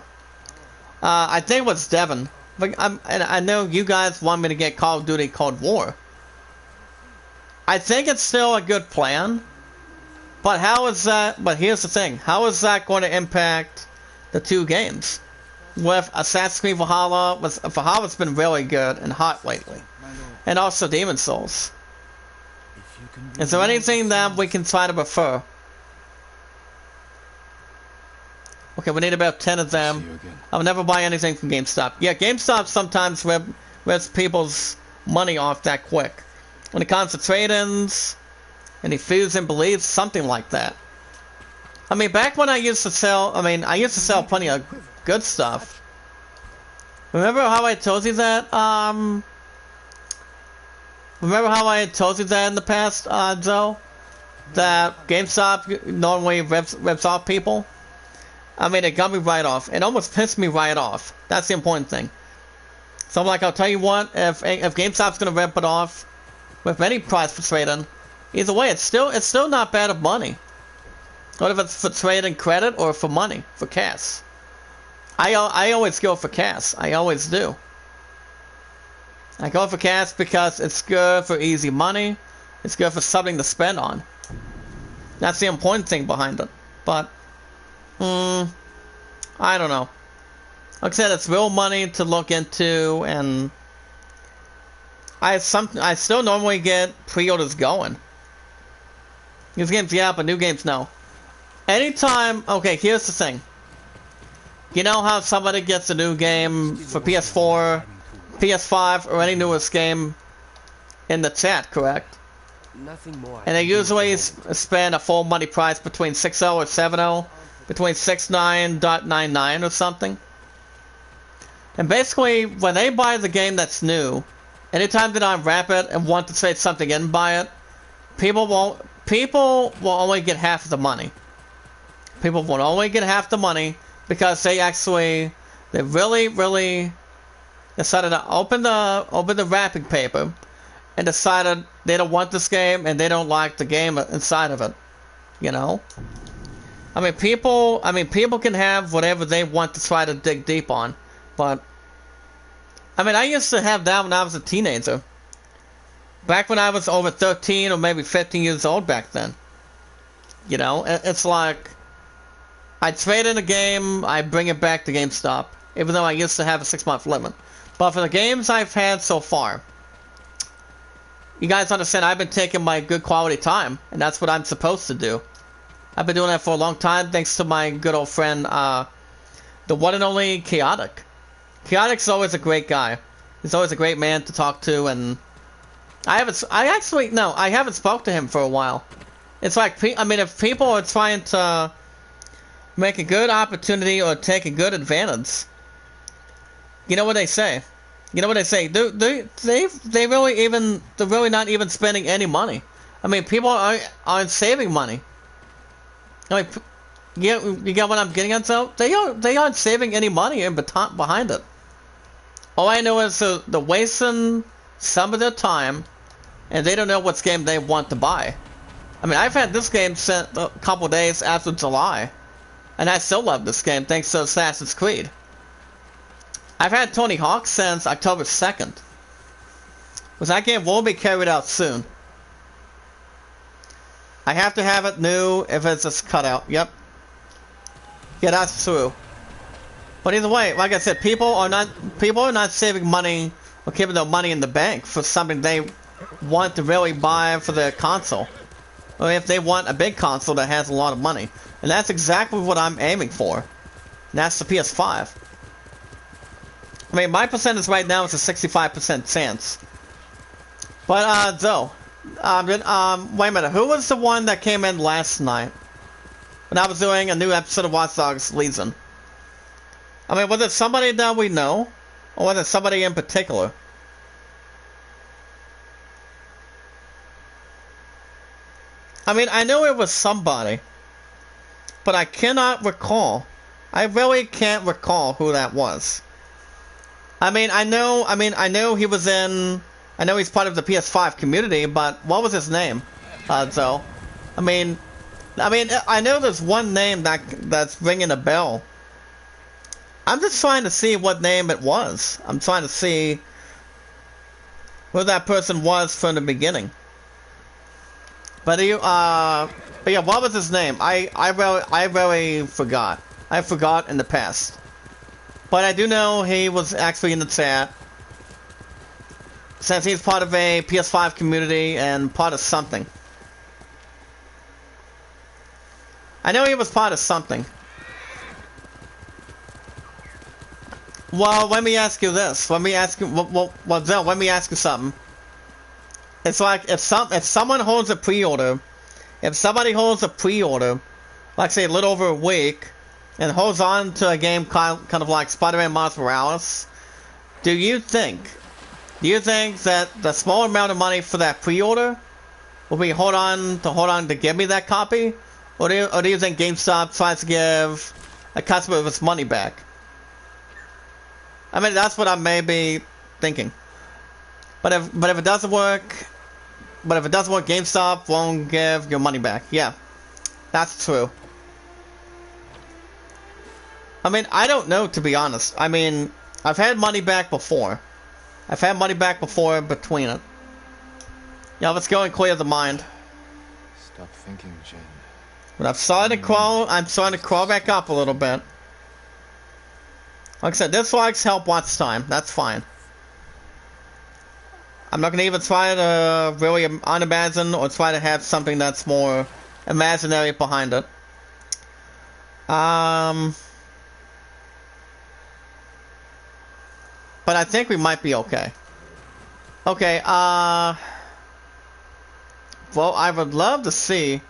think it was Devin. But and I know you guys want me to get Call of Duty Cold War. I think it's still a good plan. But but here's the thing. How is that going to impact the two games? With Assassin's Creed Valhalla's been really good and hot lately. And also Demon Souls. Is there anything that we can try to prefer? Okay, we need about 10 of them. I'll never buy anything from GameStop. Yeah, GameStop sometimes rips people's money off that quick. When it comes to trade-ins, any foods and beliefs, something like that. I mean, back when I used to sell plenty of good stuff. Remember how I told you that, remember how I had told you that in the past, Joe? That GameStop normally rips off people? I mean, it got me right off. It almost pissed me right off. That's the important thing. So I'm like, I'll tell you what, if GameStop's gonna rip it off with any price for trade-in, either way, it's still not bad of money. Whether it's for trade-in credit or for money, for cash. I always go for cash. I always do. I go for cash because it's good for easy money. It's good for something to spend on. That's the important thing behind it. But, I don't know. Like I said, it's real money to look into, and I still normally get pre-orders going. These games, yeah, but new games, no. Anytime, okay, here's the thing. You know how somebody gets a new game for PS4, PS5, or any newest game in the chat, correct? Nothing more. And they usually spend a full money price between 6.0 or 7.0, between 6.9.99 or something. And basically, when they buy the game that's new, anytime that I unwrap it and want to trade something in and buy it, people will only get half of the money. People will only get half the money because they really decided to open the wrapping paper and decided they don't want this game and they don't like the game inside of it. You know? I mean people can have whatever they want to try to dig deep on, but I mean I used to have that when I was a teenager. Back when I was over 13 or maybe 15 years old back then. You know, it's like I trade in a game, I bring it back to GameStop, even though I used to have a 6-month limit. But for the games I've had so far, you guys understand I've been taking my good quality time, and that's what I'm supposed to do. I've been doing that for a long time, thanks to my good old friend, the one and only Chaotic. Chaotic's always a great guy. He's always a great man to talk to, and I haven't spoke to him for a while. It's like, I mean, if people are trying to make a good opportunity or take a good advantage, you know what they say? You know what they say? They're really not even spending any money. I mean, people aren't saving money. I mean, you get what I'm getting at? So they aren't saving any money behind it. All I know is they're wasting some of their time, and they don't know what game they want to buy. I mean, I've had this game sent a couple days after July, and I still love this game thanks to Assassin's Creed. I've had Tony Hawk since October 2nd. Because that game will be carried out soon. I have to have it new if it's just cut out. Yep. Yeah, that's true. But either way, like I said, people are not saving money or keeping their money in the bank for something they want to really buy for their console. Or if they want a big console that has a lot of money. And that's exactly what I'm aiming for. And that's the PS5. I mean, my percentage right now is a 65% chance. But, wait a minute, who was the one that came in last night? When I was doing a new episode of Watch Dogs Legion? I mean, was it somebody that we know? Or was it somebody in particular? I mean, I know it was somebody. But I cannot recall. I really can't recall who that was. I know he was in... I know he's part of the PS5 community, but what was his name? I know there's one name that's ringing a bell. I'm just trying to see what name it was. I'm trying to see who that person was from the beginning. But yeah, what was his name? I really forgot. I forgot in the past. But I do know he was actually in the chat. Since he's part of a PS5 community and part of something. I know he was part of something. Well, let me ask you this. Let me ask you, Zell, let me ask you something. It's like, if someone holds a pre-order, if somebody holds a pre-order, like say a little over a week, and holds on to a game kind of like Spider-Man Miles Morales, do you think that the small amount of money for that pre-order will be hold on to give me that copy, or do you think GameStop tries to give a customer its money back? I mean, that's what I may be thinking. But if it doesn't work, GameStop won't give your money back. Yeah, that's true. I mean, I don't know, to be honest. I mean, I've had money back before. I've had money back before between it. Yeah, let's go and clear the mind. Stop thinking, Jen. But I'm starting to crawl back up a little bit. Like I said, this likes help watch time. That's fine. I'm not gonna even try to really unimagine or try to have something that's more imaginary behind it. But I think we might be okay. Okay, well, I would love to see.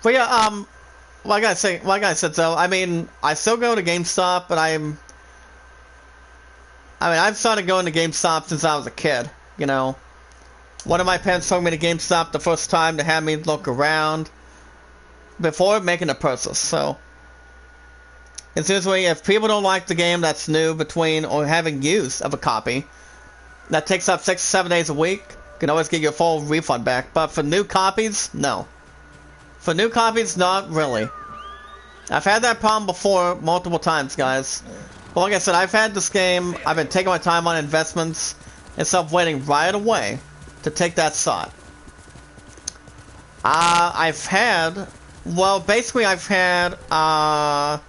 But yeah, like I said, so I mean, I still go to GameStop, but I've started going to GameStop since I was a kid. You know, one of my parents took me to GameStop the first time to have me look around before making a purchase. So it's usually if people don't like the game that's new between or having use of a copy that takes up 6 to 7 days a week, you can always get your full refund back. But for new copies, no. For new copies, not really. I've had that problem before multiple times, guys. But like I said, I've had this game, I've been taking my time on investments instead of waiting right away to take that shot. I've had, well, basically I've had, I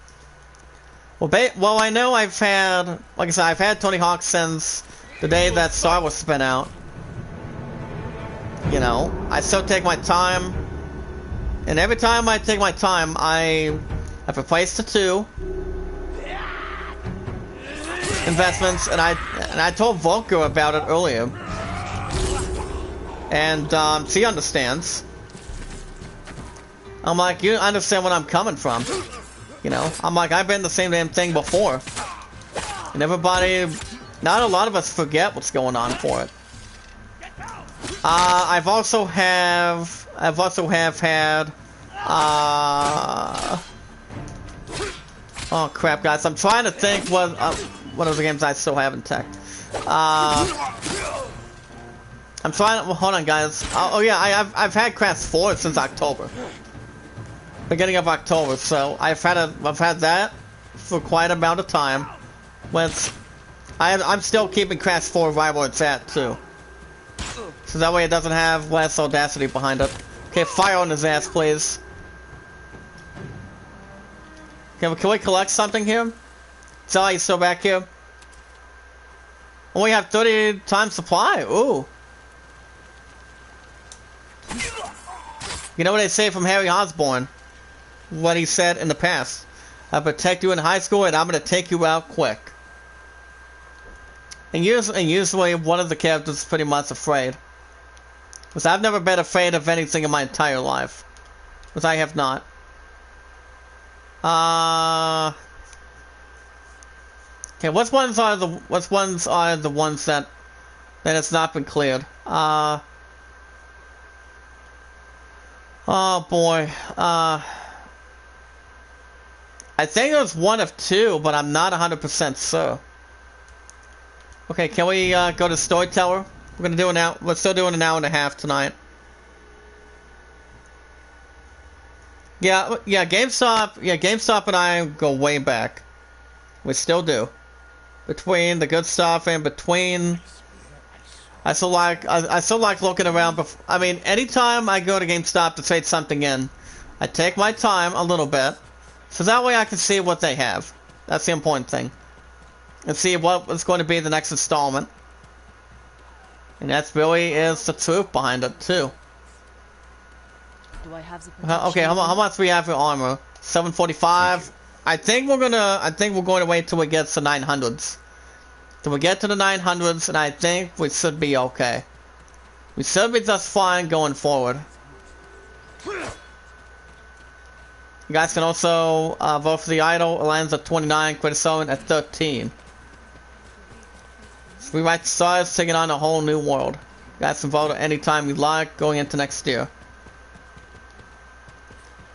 know I've had, like I said, I've had Tony Hawk since the day that Star Wars spin out. You know, I still take my time. And every time I take my time, I've replaced the 2 investments, and I told Volker about it earlier, and she understands. I'm like, you understand what I'm coming from, you know? I'm like, I've been the same damn thing before, and everybody, not a lot of us forget what's going on for it. I've also had, oh crap, guys! I'm trying to think what other games I still have in tech. I'm trying. Well, hold on, guys. Oh yeah, I've had Crash 4 since October, beginning of October. So I've had that for quite a amount of time. I'm still keeping Crash 4 right where it's at too. So that way it doesn't have less audacity behind it. Okay, fire on his ass, please. Okay, can we collect something here? Sally, you still back here? Oh, we have 30 times supply. Ooh. You know what they say from Harry Osborn? What he said in the past. I protect you in high school and I'm gonna take you out quick. And usually one of the characters is pretty much afraid. Because I've never been afraid of anything in my entire life. Because I have not. Okay, what ones are the ones that it's not been cleared? Oh boy. I think it was 1 of 2, but I'm not 100% sure. Okay, can we go to Storyteller? We're gonna do an hour. We're still doing an hour and a half tonight. Yeah, GameStop and I go way back. We still do. Between the good stuff and between, I still like looking around. I mean, anytime I go to GameStop to trade something in, I take my time a little bit, so that way I can see what they have. That's the important thing. And see what is going to be the next installment. And that really is the truth behind it too. Do I have the protection? Okay, how much we have for armor? 745. I think we're going to wait till we get to 900s. Till we get to the 900s, and I think we should be okay. We should be just fine going forward. You guys can also vote for the idol. It lands at 29, Criticone at 13. So we might start taking on a whole new world. You guys can vote at any time you like going into next year.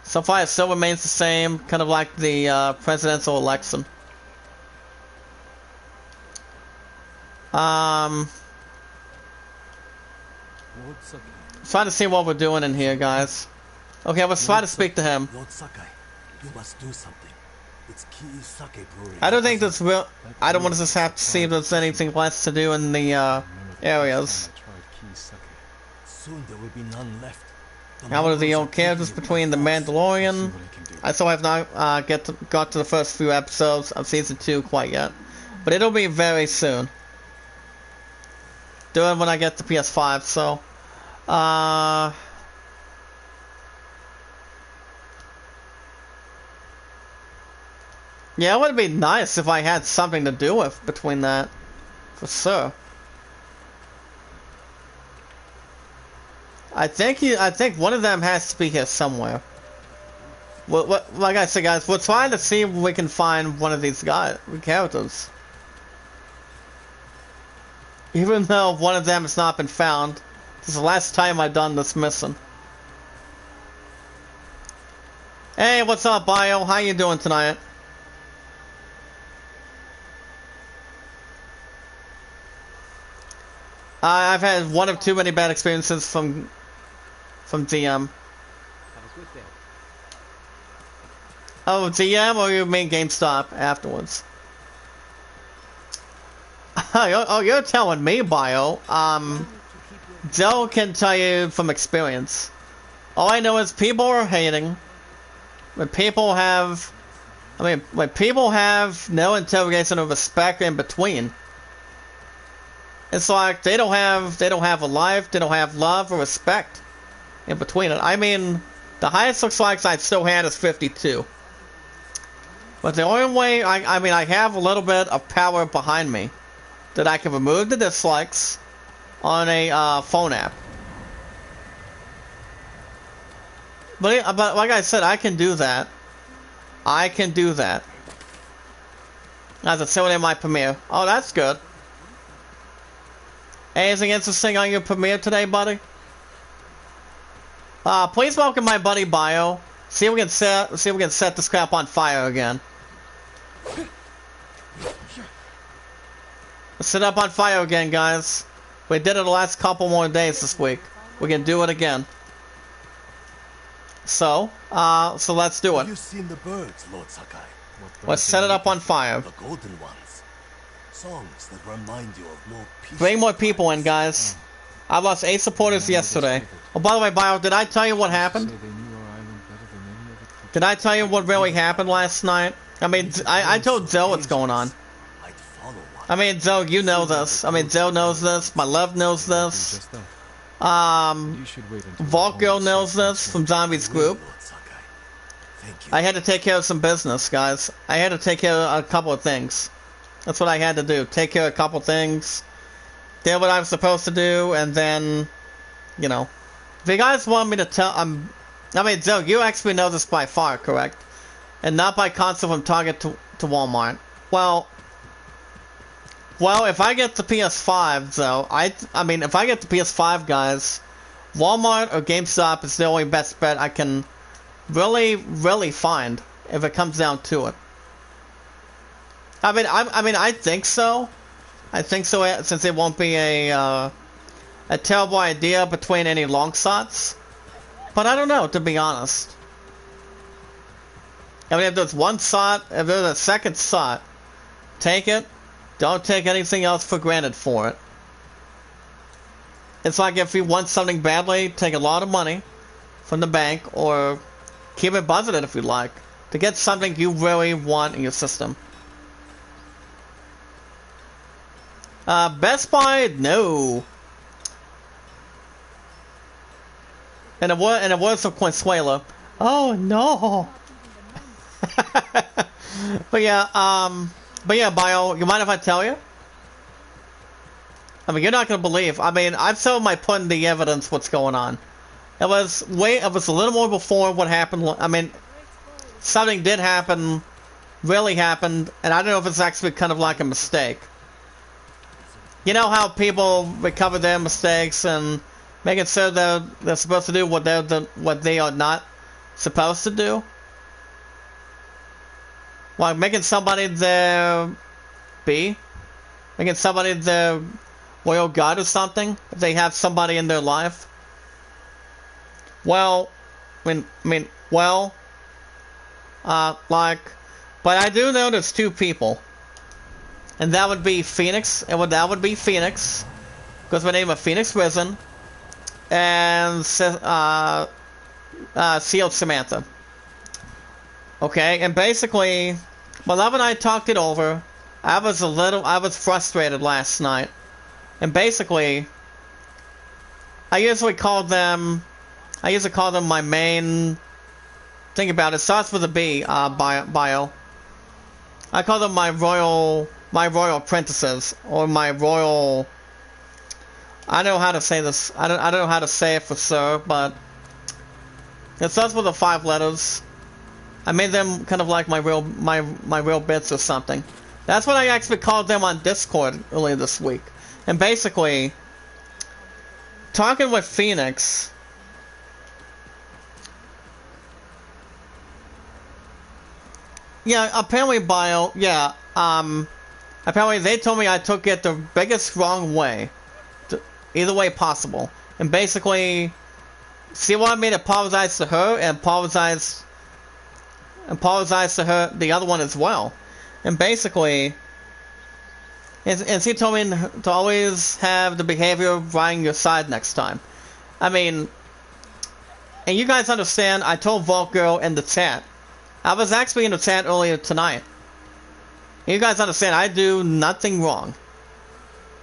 So far, it still remains the same, kind of like the presidential election. Trying to see what we're doing in here, guys. Okay, let's try to speak to him. Lord Sakai, you must do something. It's key sake brewery. I don't think this will. I don't want to just have to see if there's anything less to do in the areas. Soon there will be none left. How about the old characters between the Mandalorian? I still have not got to the first few episodes of season 2 quite yet, but it'll be very soon. Do it when I get the PS5. So, yeah, it would be nice if I had something to do with between that, for sure. I think one of them has to be here somewhere. Like I said, guys, we're trying to see if we can find one of these characters. Even though one of them has not been found. This is the last time I've done this mission. Hey, what's up, Bio? How you doing tonight? I've had one of too many bad experiences from DM. Oh, DM, or you mean GameStop afterwards? Oh, you're telling me, Bio. Joe can tell you from experience. All I know is people are hating. When people have no interrogation or respect in between. It's like they don't have a life, they don't have love or respect in between it. I mean, the highest looks like I still had is 52. But the only way, I have a little bit of power behind me that I can remove the dislikes on a phone app. But like I said, I can do that. I can do that. As it's showing in my premiere. Oh, that's good. Anything interesting on your premiere today, buddy? Please welcome my buddy Bio. See if we can set this crap on fire again. Let's set up on fire again, guys. We did it the last couple more days this week. We can do it again. So let's do it. Have you seen the birds, Lord Sakai? Let's set it up on fire. The golden ones. Songs that remind you of more peace. Bring more people in, guys. I lost 8 supporters yesterday. Oh, by the way, Bio, did I tell you what happened? Did I tell you what really happened last night? I mean, I told Zoe what's going on. I mean, Zoe, you know this. I mean, Zoe knows this. My love knows this. Vault Girl knows this from Zombie's group. I had to take care of some business, guys. I had to take care of a couple of things. That's what I had to do. Take care of a couple things. Did what I was supposed to do, and then, you know. If you guys want me to tell, I mean, Zoe, you actually know this by far, correct? And not by console from Target to Walmart. Well, if I get the PS5, though, I mean, if I get the PS5, guys, Walmart or GameStop is the only best bet I can really find if it comes down to it. I mean, I think so. I think so, since it won't be a terrible idea between any long shots. But I don't know, to be honest. I mean, if there's one shot, if there's a second shot, take it. Don't take anything else for granted for it. It's like if you want something badly, take a lot of money from the bank, or keep it budgeted if you like, to get something you really want in your system. Best Buy, no. And it was of Consuelo. Oh no. But yeah, Bio, you mind if I tell you? I mean, you're not gonna believe. I mean, I've shown my putting the evidence what's going on. It was a little more before what happened. I mean, something did happen, really happened, and I don't know if it's actually kind of like a mistake. You know how people recover their mistakes and making sure they're supposed to do what they are not supposed to do? Like making somebody their making somebody their royal god or something, if they have somebody in their life. Well, but I do know there's 2 people. And that would be Phoenix, that would be Phoenix, because my name is Phoenix Risen, and Sealed Samantha. Okay, and basically, my love and I talked it over. I was frustrated last night, and basically, I usually call them my main. Think about it. Starts with a B. Bio. I call them my royal apprentices, or my royal I don't know how to say this. I don't know how to say it for sure, but it starts with the 5 letters. I made them kind of like my real bits or something. That's what I actually called them on Discord earlier this week. And basically, talking with Phoenix, yeah, apparently Bio, yeah, apparently they told me I took it the biggest wrong way, either way possible. And basically, she wanted me to apologize to her and apologize to her, the other one as well. And basically, and she told me to always have the behavior of riding your side next time. I mean, and you guys understand, I told Vault Girl in the chat. I was actually in the chat earlier tonight. And you guys understand, I do nothing wrong.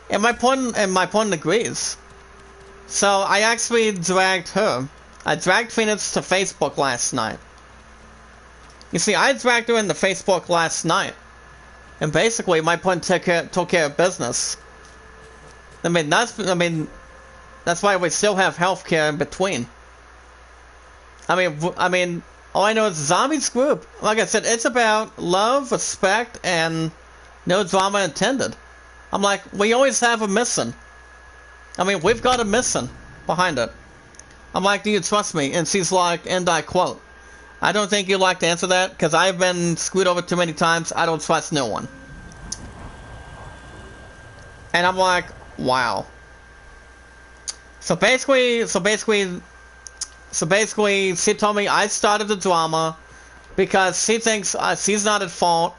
And my point agrees. So I actually dragged her. I dragged Phoenix to Facebook last night. You see, I dragged her into Facebook last night. And basically, my point took care of business. I mean, that's why we still have healthcare in between. I mean, all I know is Zombies Group. Like I said, it's about love, respect, and no drama intended. I'm like, we always have a missing. I mean, we've got a missing behind it. I'm like, do you trust me? And she's like, and I quote, I don't think you'd like to answer that, because I've been screwed over too many times. I don't trust no one. And I'm like, wow. So basically, she told me I started the drama because she thinks she's not at fault.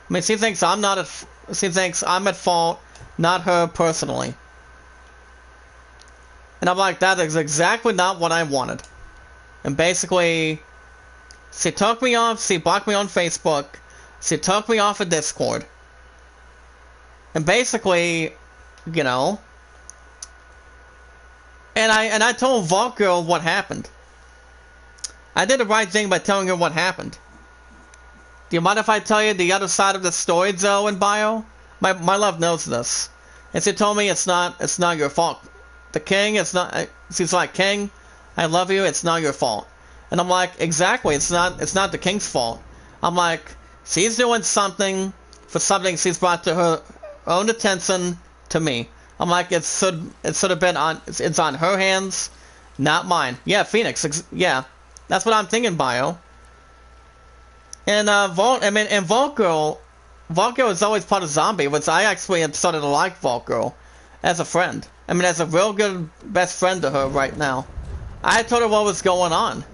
I mean, she thinks I'm at fault, not her personally. And I'm like, that is exactly not what I wanted. And basically, she took me off, she blocked me on Facebook, she took me off of Discord. And basically, you know, and I told Vault Girl what happened. I did the right thing by telling her what happened. Do you mind if I tell you the other side of the story, Zoe and Bio? My love knows this. And she told me it's not your fault. The king, it's not, she's like, King, I love you, it's not your fault. And I'm like, exactly, it's not the king's fault. I'm like, she's doing something for something she's brought to her own attention to me. I'm like, it should have been on, it's on her hands, not mine. Yeah, Phoenix, yeah, that's what I'm thinking, Bio. And Vault Girl is always part of Zombie, which I actually have started to like Vault Girl as a friend. I mean, as a real good best friend to her right now. I told her what was going on.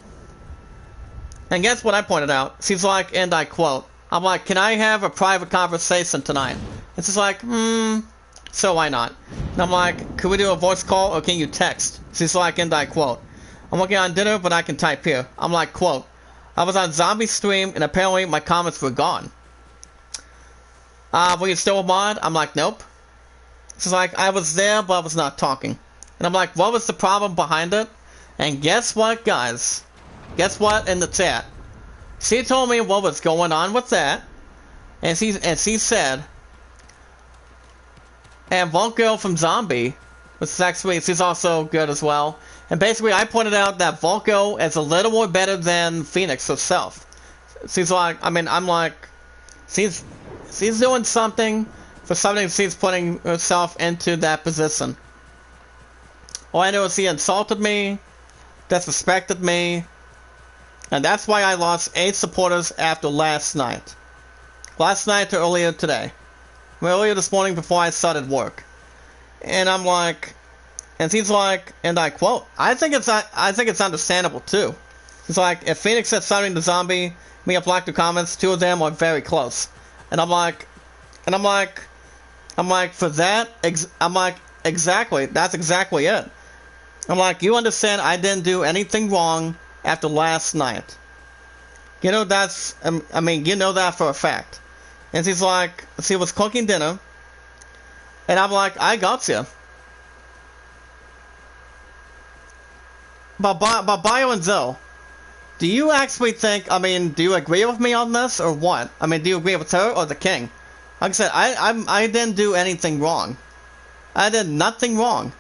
And guess what I pointed out? She's like, and I quote, I'm like, can I have a private conversation tonight? And she's like, so why not? And I'm like, could we do a voice call or can you text? She's like, and I quote, I'm working on dinner, but I can type here. I'm like, quote, I was on Zombie stream and apparently my comments were gone. Were you still a mod? I'm like, nope. She's like, I was there, but I was not talking. And I'm like, what was the problem behind it? And guess what, guys? Guess what in the chat? She told me what was going on with that. And she said, and Vault Girl from Zombie, which is actually, she's also good as well. And basically, I pointed out that Vault Girl is a little more better than Phoenix herself. She's like, I mean, I'm like, she's doing something for something she's putting herself into that position. All I know is she insulted me, disrespected me, and that's why I lost 8 supporters after last night. Last night to earlier today. Earlier this morning before I started work. And I'm like, and she's like, and I quote, I think it's understandable too. She's like, if Phoenix said something to Zombie, me up like the comments, 2 of them are very close. And I'm like, for that, I'm like, exactly, that's exactly it. I'm like, you understand I didn't do anything wrong after last night. You know, that's, I mean, you know that for a fact. And she's like, she was cooking dinner, and I'm like, I got you. But Bio and Zoe, do you actually think, I mean, do you agree with me on this, or what? I mean, do you agree with her or the king? Like I said, I didn't do anything wrong. I did nothing wrong.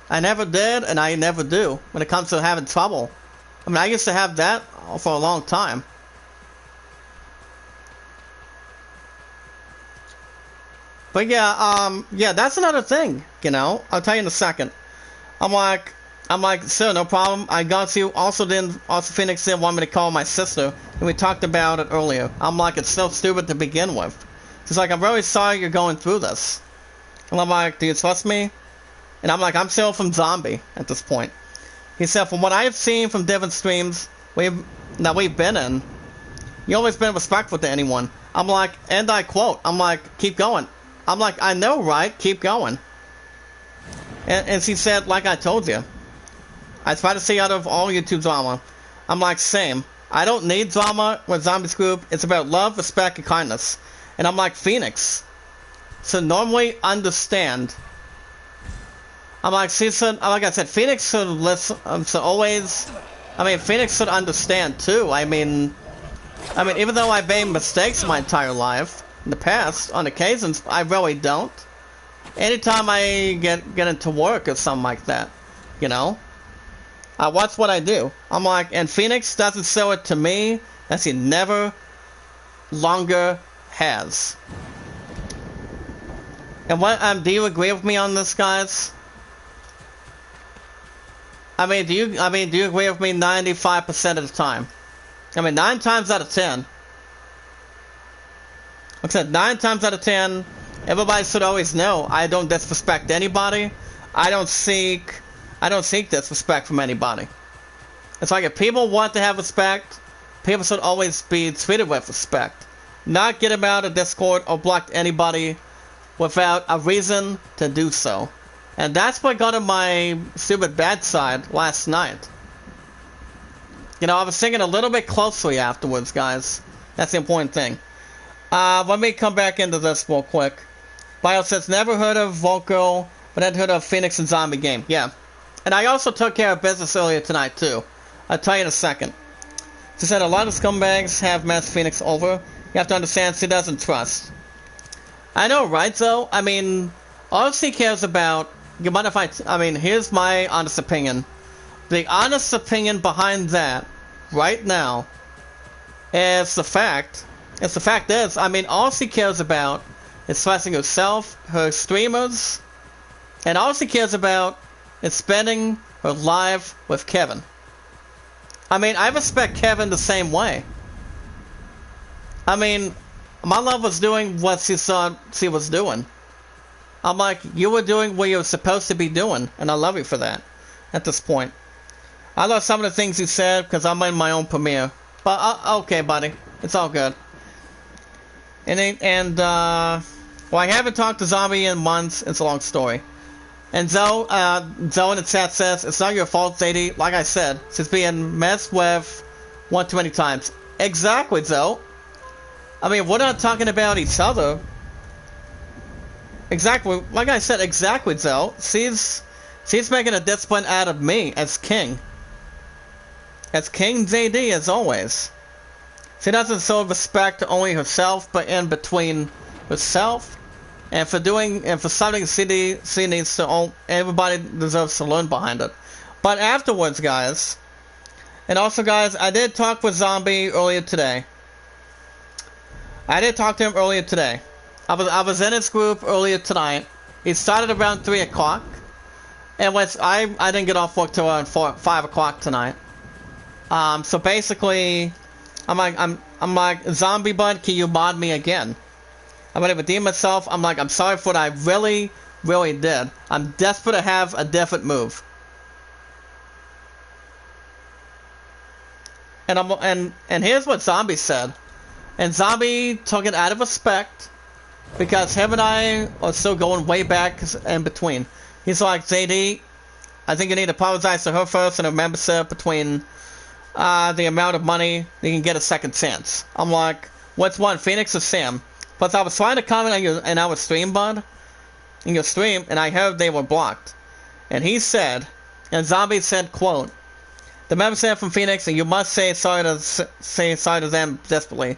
I never did, and I never do when it comes to having trouble. I mean, I used to have that for a long time. But yeah, yeah, that's another thing, you know. I'll tell you in a second. I'm like, sure, no problem. I got you. Also, Phoenix didn't want me to call my sister, and we talked about it earlier. I'm like, it's so stupid to begin with. She's like, I'm really sorry you're going through this. And I'm like, do you trust me? And I'm like, I'm still from Zombie at this point. He said, from what I've seen from different streams that we've been in, you've always been respectful to anyone. I'm like, and I quote, I'm like, keep going. I'm like, I know, right? Keep going. And she said, like I told you, I try to stay out of all YouTube drama. I'm like, same. I don't need drama with Zombies Group. It's about love, respect, and kindness. And I'm like, Phoenix. So normally understand. I'm like, she said, like I said, Phoenix should listen, so always, I mean, Phoenix should understand too. I mean, even though I've made mistakes my entire life, in the past, on occasions, I really don't. Anytime I get into work or something like that, you know, I watch what I do. I'm like, and Phoenix doesn't show it to me, as he never longer has. And what, do you agree with me on this, guys? Do you agree with me 95% of the time? 9 times out of 10. Like I said, 9 times out of 10, everybody should always know I don't disrespect anybody. I don't seek disrespect from anybody. It's like if people want to have respect, people should always be treated with respect. Not get them out of Discord or block anybody without a reason to do so. And that's what got on my stupid bad side last night. You know, I was thinking a little bit closely afterwards, guys. That's the important thing. Let me come back into this real quick. Bio says, never heard of Volko, but I'd heard of Phoenix and Zombie Game. Yeah. And I also took care of business earlier tonight, too. I'll tell you in a second. She said, a lot of scumbags have messed Phoenix over. You have to understand she doesn't trust. I know, right, though? All she cares about... You mind if here's my honest opinion. The honest opinion behind that, right now, is the fact... all she cares about is stressing herself, her streamers, and all she cares about is spending her life with Kevin. I respect Kevin the same way. My love was doing what she thought she was doing. I'm like, you were doing what you were supposed to be doing, and I love you for that, at this point. I love some of the things you said, because I'm in my own premiere. But, okay, buddy. It's all good. Well, I haven't talked to Zombie in months. It's a long story. And Zoe in the chat says, it's not your fault, Zadie. Like I said, she's being messed with one too many times. Exactly, Zoe. We're not talking about each other. Exactly, like I said, exactly, Zoe. She's making a discipline out of me as king. As King JD, as always. She doesn't show respect to only herself, but in between herself. And for something she needs to own, everybody deserves to learn behind it. But afterwards, guys, and also, guys, I did talk with Zombie earlier today. I did talk to him earlier today. I was in his group earlier tonight. He started around 3 o'clock. And I didn't get off work till around 5 o'clock tonight. So basically, I'm like, Zombie bud, can you mod me again? I'm gonna redeem myself. I'm like, I'm sorry for what I really, really did. I'm desperate to have a different move. And here's what Zombie said. And Zombie took it out of respect, because him and I are still going way back in between. He's like, JD, I think you need to apologize to her first and her membership between the amount of money you can get a second chance. I'm like, what's one, Phoenix or Sam? Plus, I was trying to comment on our stream, bud, in your stream, and I heard they were blocked. And he said, and Zombie said, quote, the membership from Phoenix, and you must say sorry to them desperately.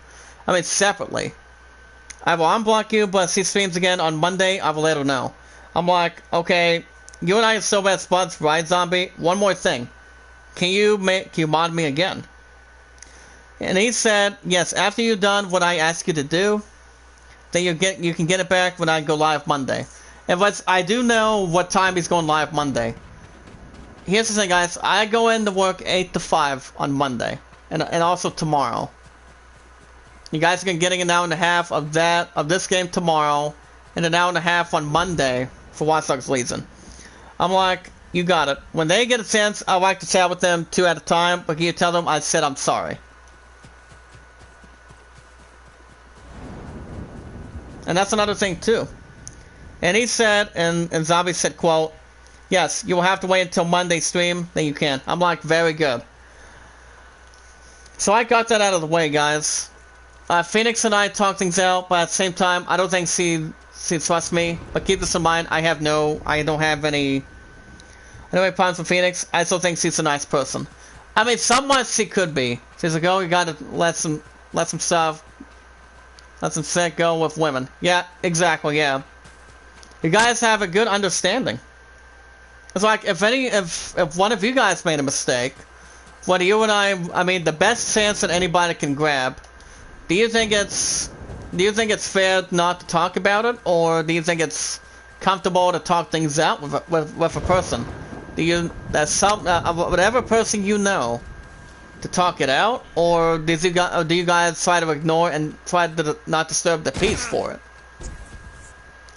Separately. I will unblock you, but if she streams again on Monday, I will let her know. I'm like, okay, You and I are so best buds, right, Zombie? One more thing. Can you mod me again? And he said, yes, after you've done what I asked you to do, then you can get it back when I go live Monday. And I do know what time he's going live Monday. Here's the thing, guys. I go into work 8 to 5 on Monday. And also tomorrow. You guys are going to getting an hour and a half of this game tomorrow. And an hour and a half on Monday for Watch Dogs Legion. I'm like, you got it. When they get a chance, I like to chat with them 2 at a time. But can you tell them I said I'm sorry? And that's another thing too. And he said, and Zombie said, quote, yes, you will have to wait until Monday stream, then you can. I'm like, very good. So I got that out of the way, guys. Phoenix and I talked things out, but at the same time, I don't think she trusts me. But keep this in mind, I don't have any problems with Phoenix. I still think she's a nice person. I mean, somewhat she could be. She's like, oh, you gotta let some shit go with women. Yeah, exactly, yeah. You guys have a good understanding. It's like, if one of you guys made a mistake, whether you and I mean, the best chance that anybody can grab, do you think it's fair not to talk about it, or do you think it's comfortable to talk things out with a person? Whatever person you know, to talk it out, or do you guys try to ignore and try to not disturb the peace for it?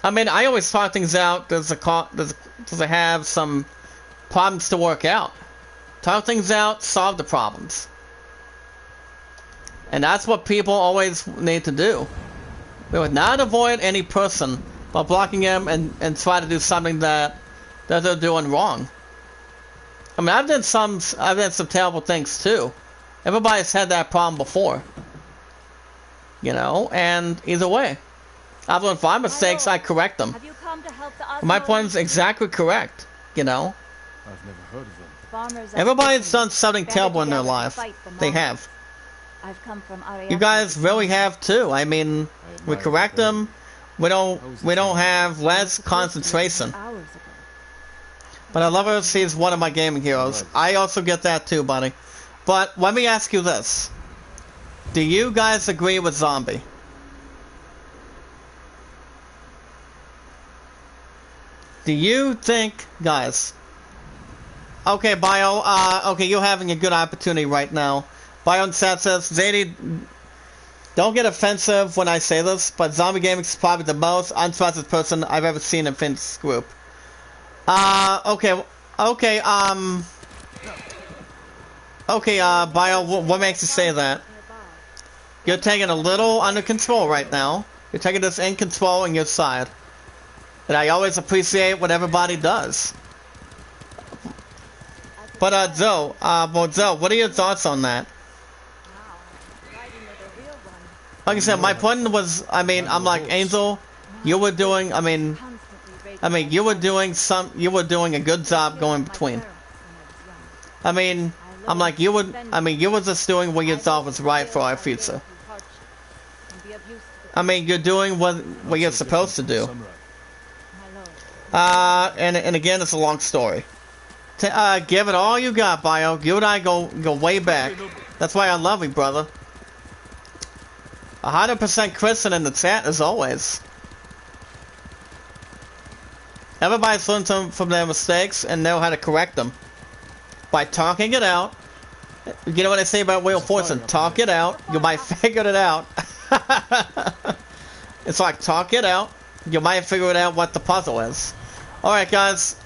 I mean, I always talk things out. Does it have some problems to work out? Talk things out, solve the problems. And that's what people always need to do. We would not avoid any person by blocking them and try to do something that they're doing wrong. I mean, I've done some terrible things too. Everybody's had that problem before. You know, and either way, I've learned from my mistakes, I correct them. Have you come to help the My point's exactly correct, you know. I've never heard of them. Everybody's done something terrible in their life. They have. I've come from You guys really have too. I mean, we correct them. We don't have less concentration. But I love her. She's one of my gaming heroes. I also get that too, buddy. But let me ask you this: do you guys agree with Zombie? Do you think, guys? Okay, Bio. Okay, you're having a good opportunity right now. Bio in chat says, Zadie, don't get offensive when I say this, but Zombie Gaming is probably the most untrusted person I've ever seen in Finn's group. Okay, Bio, what makes you say that? You're taking a little under control right now. You're taking this in control on your side. And I always appreciate what everybody does. But, Zoe, what are your thoughts on that? Like I said, my point was, I mean, I'm like, Angel, you were doing, you were doing a good job going between. I mean, I'm like, you were just doing what you thought was right for our future. I mean, you're doing what you're supposed to do. And again, it's a long story. Give it all you got, Bio. You and I go way back. That's why I love you, brother. 100% Kristen in the chat, as always. Everybody's learned from their mistakes and know how to correct them. By talking it out. You know what I say about Wheel of Fortune? Talk it out. You might figure it out. It's like, talk it out. You might figure it out what the puzzle is. Alright, guys.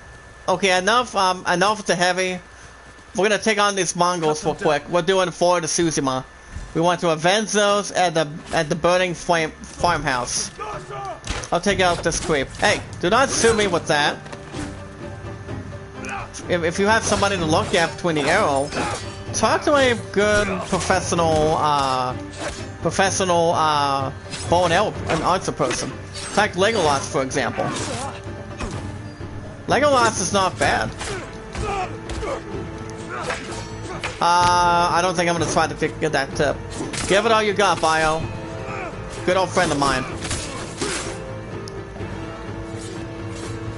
Okay, enough with the heavy. We're gonna take on these Mongols real quick. We're doing Florida Tsushima. We want to avenge those at the burning farmhouse. I'll take out this creep. Hey, do not sue me with that. If you have somebody to look at between the arrow, talk to a good professional bow and arrow and archer person. Like Legolas, for example. Legolas is not bad. I don't think I'm gonna try to get that tip. Give it all you got, Bio. Good old friend of mine.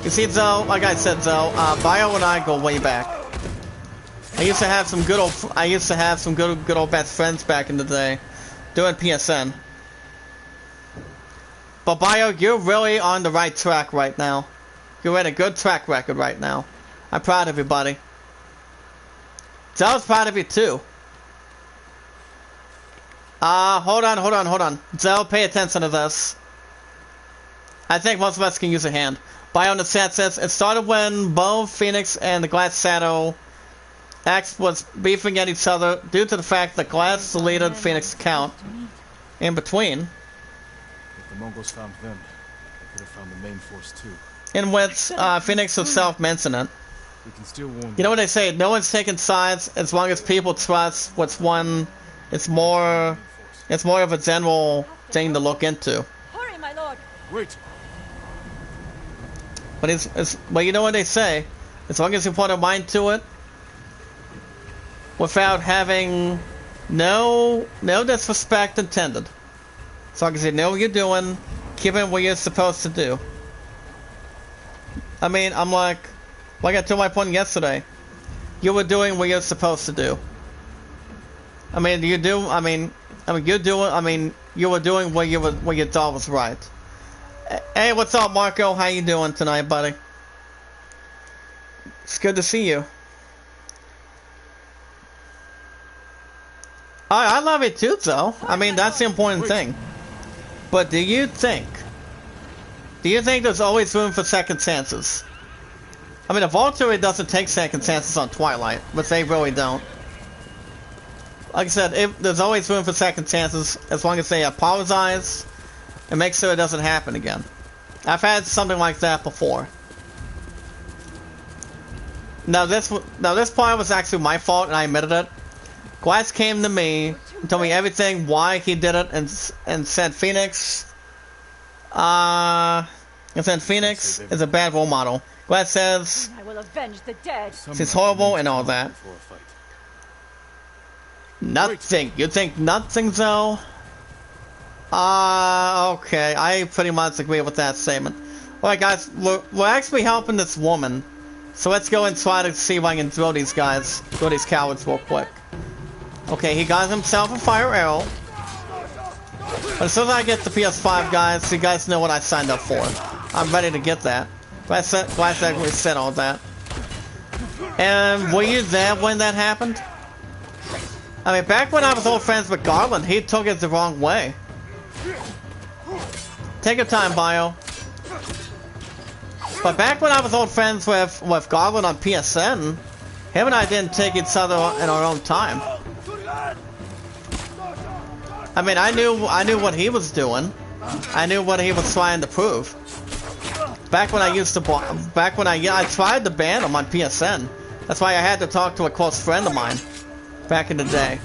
You see, Zoe, like I said, Zoe, Bio and I go way back. I used to have some good old best friends back in the day, doing PSN. But Bio, you're really on the right track right now. You're in a good track record right now. I'm proud of you, buddy. Zoe's proud of you too. Hold on. Zoe, pay attention to this. I think most of us can use a hand. Bio in the chat says, it started when Bo, Phoenix, and the Glass Shadow X was beefing at each other due to the fact that Glass deleted Phoenix's account. In between. If the Mongols found them, they could have found the main force too. In which Phoenix herself mentioned it. We can still warn You know what they say, no one's taking sides as long as people trust what's one. It's more of a general thing to look into. Hurry, my lord. Wait. But you know what they say, as long as you put a mind to it, without having no disrespect intended. As long as you know what you're doing, keep it what you're supposed to do. I mean, I'm like I told my point yesterday, you were doing what you're supposed to do. I mean, you were doing what you thought was right. Hey, what's up, Marco? How you doing tonight, buddy? It's good to see you. I love it too, though. I mean, that's the important thing. But do you think there's always room for second chances? I mean, the Volturi doesn't take second chances on Twilight, but they really don't. Like I said, there's always room for second chances as long as they apologize and make sure it doesn't happen again. I've had something like that before. Now this part was actually my fault, and I admitted it. Glass came to me and told me everything, why he did it, and said Phoenix is a bad role model. Glass says I will avenge the dead. she's horrible and all that. Nothing. You think nothing, though? Okay. I pretty much agree with that statement. Alright, guys, we're actually helping this woman. So let's go and try to see if I can throw these cowards real quick. Okay, he got himself a fire arrow. But as soon as I get the PS5, guys, you guys know what I signed up for. I'm ready to get that. Glass actually said all that. And were you there when that happened? I mean, back when I was old friends with Garland, he took it the wrong way. Take your time, Bio. But back when I was old friends with Garland on PSN, him and I didn't take each other in our own time. I mean, I knew what he was doing. I knew what he was trying to prove. Back when I tried to ban him on PSN. That's why I had to talk to a close friend of mine back in the day.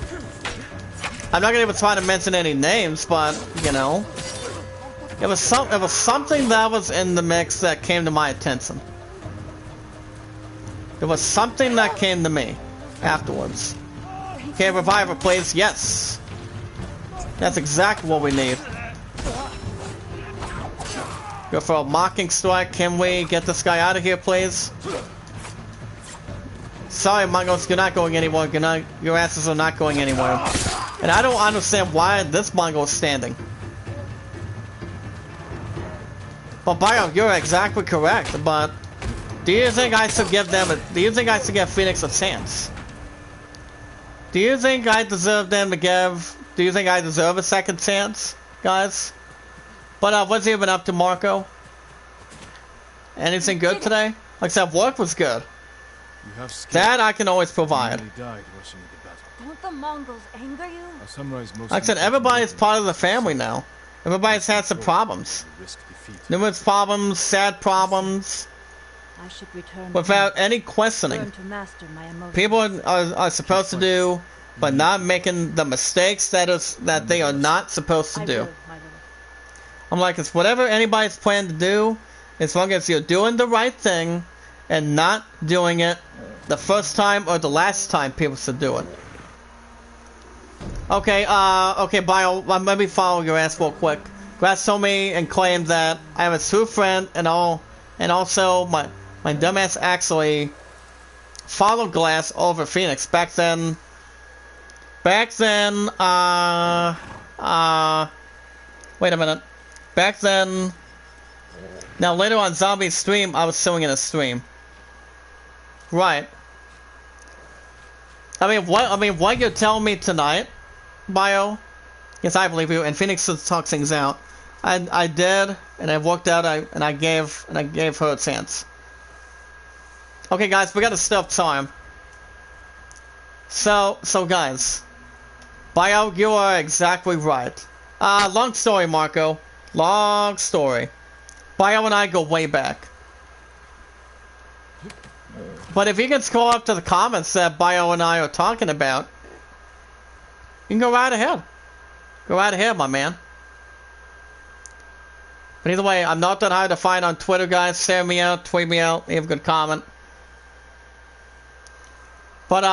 I'm not gonna even try to mention any names, but you know, it was something that was in the mix that came to my attention. There was something that came to me afterwards. Okay, Reviver, please. Yes, that's exactly what we need. Go for a mocking strike. Can we get this guy out of here, please? Sorry, Mongols, you're not going anywhere. Your asses are not going anywhere. And I don't understand why this Mongol is standing. But Bio, you're exactly correct. But do you think I should give Phoenix a chance? Do you think I deserve a second chance, guys? But what's he been up to, Marco? Anything good today? Like I said, work was good. That I can always provide. Don't the Mongols anger you? Like I said, everybody's part of the family now. Everybody's had some problems. Numerous problems, sad problems. I should return without any questioning. to master my emotions. People are supposed to do, but not making the mistakes that they are not supposed to do. I will, my lord. I'm like, it's whatever anybody's planning to do, as long as you're doing the right thing and not doing it the first time or the last time people should do it. Okay, okay, Bio, let me follow your ass real quick. Glass told me and claimed that I am a true friend and all And also, my dumbass actually followed Glass over Phoenix. Back then, wait a minute. Back then, now later on Zombie's stream, I was sewing in a stream. Right. I mean, what you're telling me tonight, Bio? Yes, I believe you. And Phoenix talks things out. I did, and I worked out. I gave her a chance. Okay, guys, we gotta stop time. So guys, Bio, you are exactly right. Long story, Marco. Long story. Bio and I go way back. But if you can scroll up to the comments that Bio and I are talking about, you can go right ahead. Go right ahead, my man. But either way, I'm not that hard to find on Twitter, guys. Share me out, tweet me out, leave a good comment. But,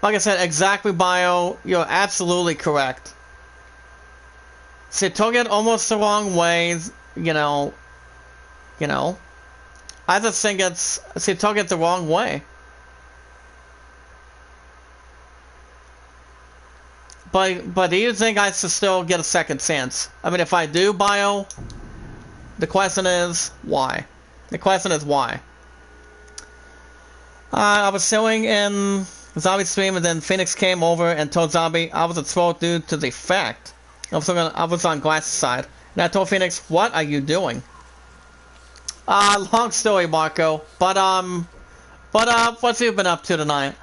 like I said, exactly, Bio, you're absolutely correct. She took it almost the wrong way, you know. I just think she took it the wrong way. But do you think I should still get a second chance? I mean, if I do, Bio, the question is why? The question is why? I was sewing in Zombie stream, and then Phoenix came over and told Zombie I was a troll due to the fact I was on Glass's side. And I told Phoenix, what are you doing? Long story, Marco. But what's you been up to tonight?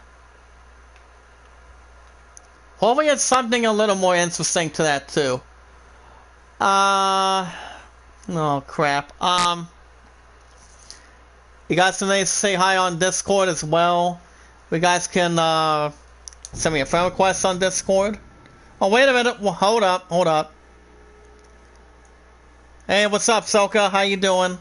Hopefully it's something a little more interesting to that, too. Oh, crap. You guys can say hi on Discord as well. You guys can, send me a friend request on Discord. Oh, wait a minute. Well, hold up. Hey, what's up, Soka? How you doing?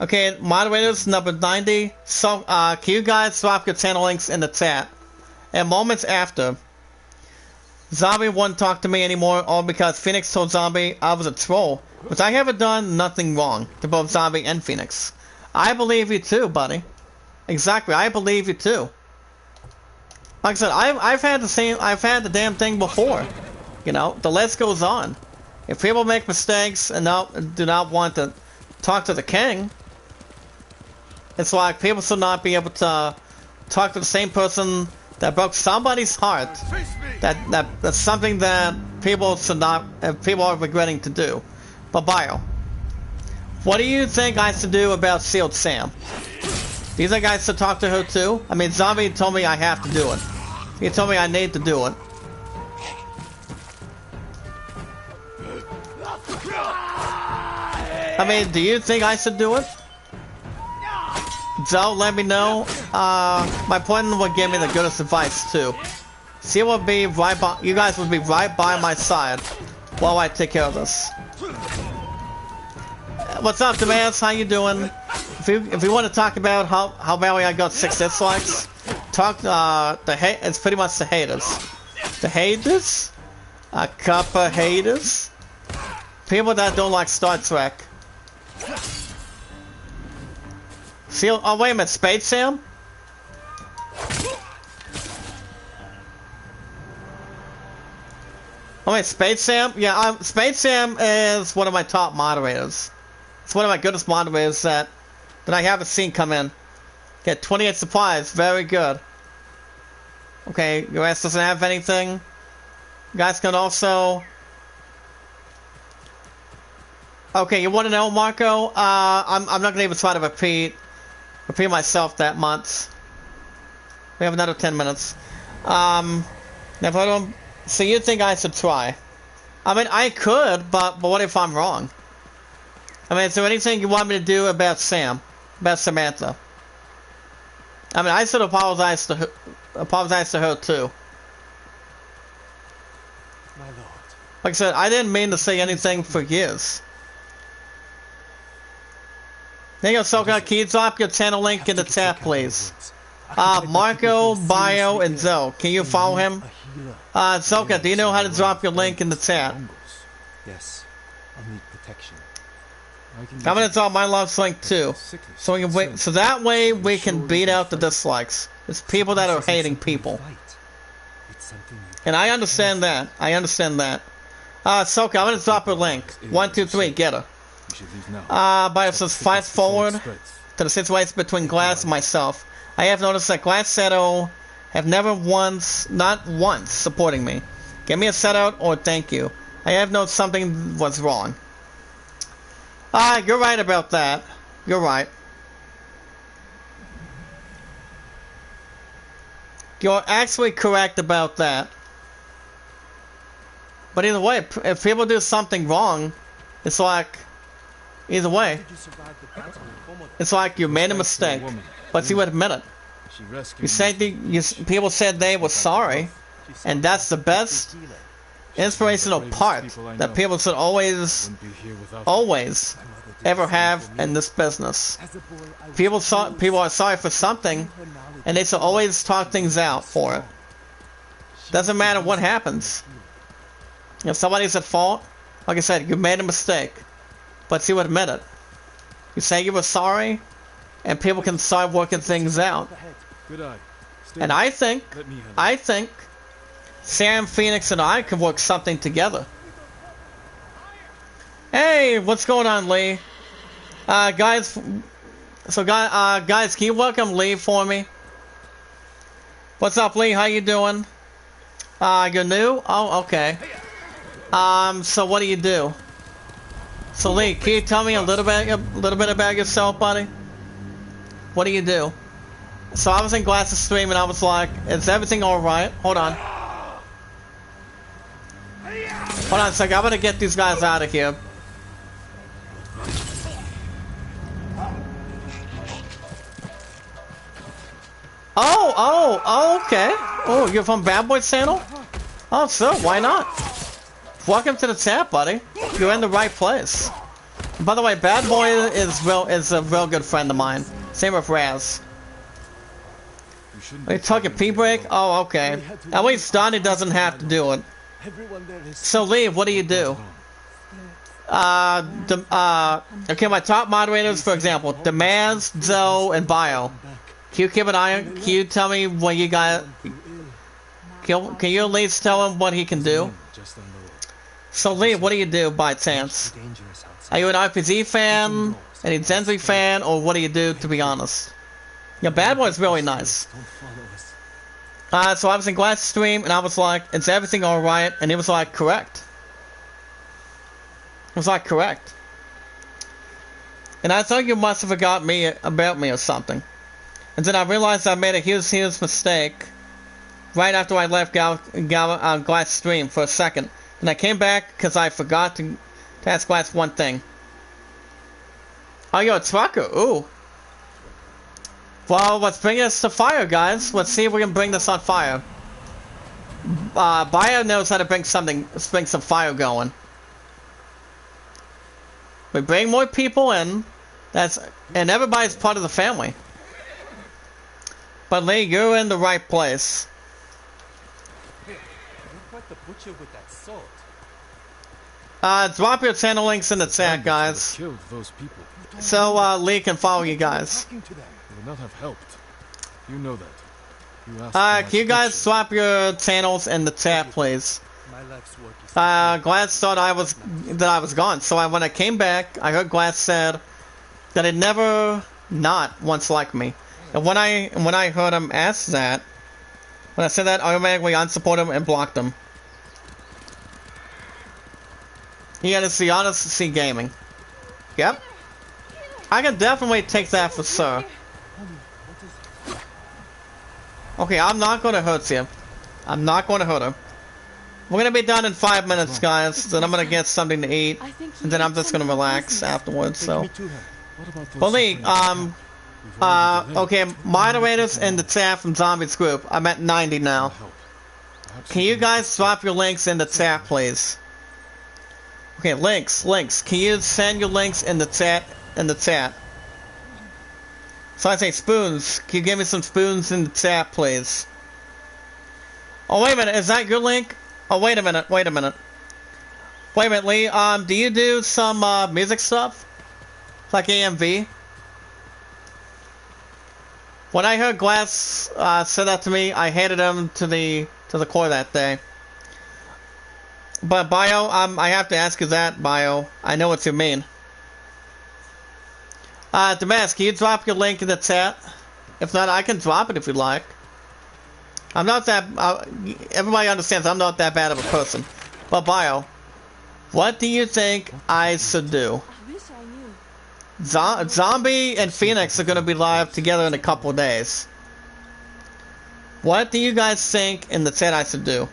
Okay, moderators number 90. So, can you guys drop your channel links in the chat? And moments after, Zombie wouldn't talk to me anymore, all because Phoenix told Zombie I was a troll, which I haven't done nothing wrong to both Zombie and Phoenix. I believe you too, buddy. Exactly, I believe you too. Like I said, I've had the damn thing before. You know, the list goes on. If people make mistakes and do not want to talk to the king, it's like people should not be able to talk to the same person that broke somebody's heart. That's something that people should not, people are regretting to do. But Bio, what do you think I should do about Sealed Sam? Do you think I should talk to her too? I mean, Zombie told me I have to do it. He told me I need to do it. I mean, do you think I should do it? Joe, let me know. My partner would give me the goodest advice too. She would be right by, you guys would be right by my side while I take care of this. What's up, Demands? How you doing? If you want to talk about how badly I got 6 dislikes, talk it's pretty much the haters. The haters? A couple haters? People that don't like Star Trek. Seal. Oh, wait a minute. Spade Sam? Oh, wait. Spade Sam? Yeah, Spade Sam is one of my top moderators. It's one of my goodest moderators that I haven't seen come in. Get 28 supplies. Very good. Okay, your ass doesn't have anything. You guys can also... Okay, you want to know, Marco? I'm not going to even try to repeat myself that much. We have another 10 minutes. So you think I should try? I mean, I could, but what if I'm wrong? I mean, is there anything you want me to do about Samantha? I mean, I should apologize to her too. My lord. Like I said, I didn't mean to say anything for years. There you go, Soka. Can you drop your channel link in the chat, please? Marco, Bio, and Zoe. Can you follow him? Soka, do you know how to drop your link in the chat? Yes, I'll need protection. can I'm gonna drop my love link too. sickly. So we can wait. So that way we can beat out the dislikes. It's people that are hating people. It's something you And I understand that. I understand that. Soka, I'm gonna drop her link. 1, 2, 3, get her. You should leave now. But it says fight forward Spreads. to the situation between Glass and myself. I have noticed that Glass Seto have never once, not once, supporting me. Give me a set out or thank you. I have noticed something was wrong. You're right about that. You're right. You're actually correct about that. But either way, if people do something wrong, it's like, either way, you survived the battle in Komodo. it's like you made a mistake, but you would admit it. She rescued You said people said they were sorry, and that's the best inspirational part that people should always, Wouldn't be here without always ever have in this business. As a boy, I People are sorry for something, and they should always talk things out for it. Doesn't matter what happens. If somebody's at fault, like I said, you made a mistake, but you admit it. You say you were sorry, and people can start working things out. Good eye. Stay And back. I Let me handle it. think Sam, Phoenix, and I can work something together. Hey, what's going on, Lee? Guys, guys, can you welcome Lee for me? What's up, Lee? How you doing? You're new? Oh, okay. So what do you do? So Lee, can you tell me a little bit about yourself, buddy? What do you do? So I was in Glass's stream and I was like, is everything alright? Hold on. Hold on a second, I'm gonna get these guys out of here. Oh, okay. Oh, you're from Bad Boy's channel? Oh, sure, why not? Welcome to the chat, buddy. You're in the right place. By the way, Bad Boy is a real good friend of mine. Same with Raz. Are you talking P-break? Oh, okay. At least Donnie doesn't have to do it. everyone there is So, Lee, what do you do? Okay, my top moderators, for example, Damaz, Zoe, and Bio. Can you keep an eye on? Can you tell me what you got? Can you at least tell him what he can do? Just on the road. So, Lee, what do you do by chance? dangerous outside. Are you an RPG fan, an Zenzi fan, or what do you do, to be honest? Yeah, Bad Boy's really nice. Don't follow us. So I was in Glass stream, and I was like, is everything alright? And he was like, correct. It was like, correct. And I thought you must have forgot me about me or something. And then I realized I made a huge mistake right after I left Glass stream for a second. And I came back because I forgot to ask Glass one thing. Oh, you're a trucker. Ooh. Well, let's bring this to fire, guys. Let's see if we can bring this on fire. Bio knows how to bring some fire going. We bring more people in. And everybody's part of the family. But Lee, you're in the right place. You're quite the butcher with that sword. Drop your channel links in the chat, guys. Killed those people. So Lee can follow you guys. Talking to them. They would not have helped. You know that. You asked for my Can you guys protection. swap your channels in the chat, please? My life's work is Glass thought I was gone. So when I came back, I heard Glass said that it never not once liked me. And when I heard him ask that, when I said that, I automatically unsupported him and blocked him. He had to see Odyssey Gaming. Yep. I can definitely take that for sure. Okay, I'm not gonna hurt you. I'm not gonna hurt her. We're gonna be done in 5 minutes, guys. Then I'm gonna get something to eat, and then I'm just gonna relax afterwards. So, Me to her. What about those well, Lee, suffering children? We've already delayed. okay, moderators in the chat from Zombies group. I'm at 90 now. Help. Perhaps Can you can guys swap your links in the chat, please? Okay, links. Can you send your links in the chat? So I say spoons. Can you give me some spoons in the chat, please? Oh, wait a minute. Is that your link? Oh, wait a minute, Lee. Do you do some music stuff? like AMV. When I heard Glass say that to me, I hated him to the core that day. But Bio, I have to ask you that, Bio. I know what you mean. Damask, can you drop your link in the chat? If not, I can drop it if you like. I'm not that... everybody understands I'm not that bad of a person. But Bio, what do you think I should do? I wish I knew. Zombie and Phoenix are going to be live together in a couple of days. What do you guys think in the chat I should do?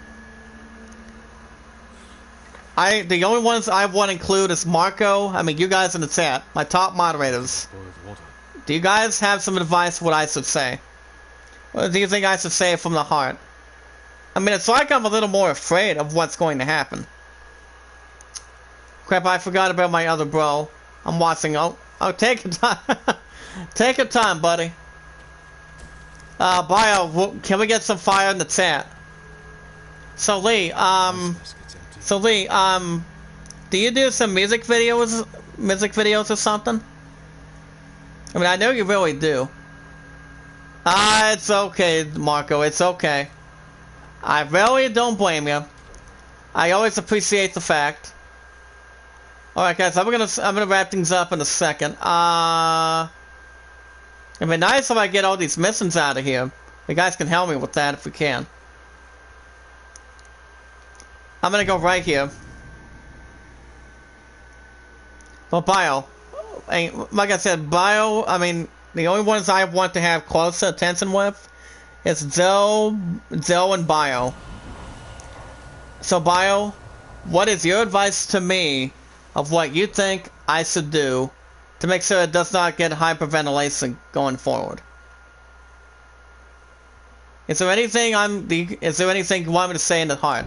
The only ones I want to include is Marco. I mean, you guys in the chat, my top moderators. Do you guys have some advice what I should say? What do you think I should say from the heart? I mean, it's like I'm a little more afraid of what's going to happen. Crap, I forgot about my other bro. I'm watching. Oh, take your time. Take your time, buddy. Bio, can we get some fire in the chat? So Lee, do you do some music videos or something? I mean, I know you really do. It's okay, Marco, it's okay. I really don't blame you. I always appreciate the fact. Alright guys, I'm gonna wrap things up in a second. It'd be nice if I get all these missions out of here. You guys can help me with that if we can. I'm gonna go right here. But Bio, like I said, Bio, I mean, the only ones I want to have close attention with is Zoe and Bio. So Bio, what is your advice to me of what you think I should do to make sure it does not get hyperventilation going forward? Is there anything you want me to say in the heart?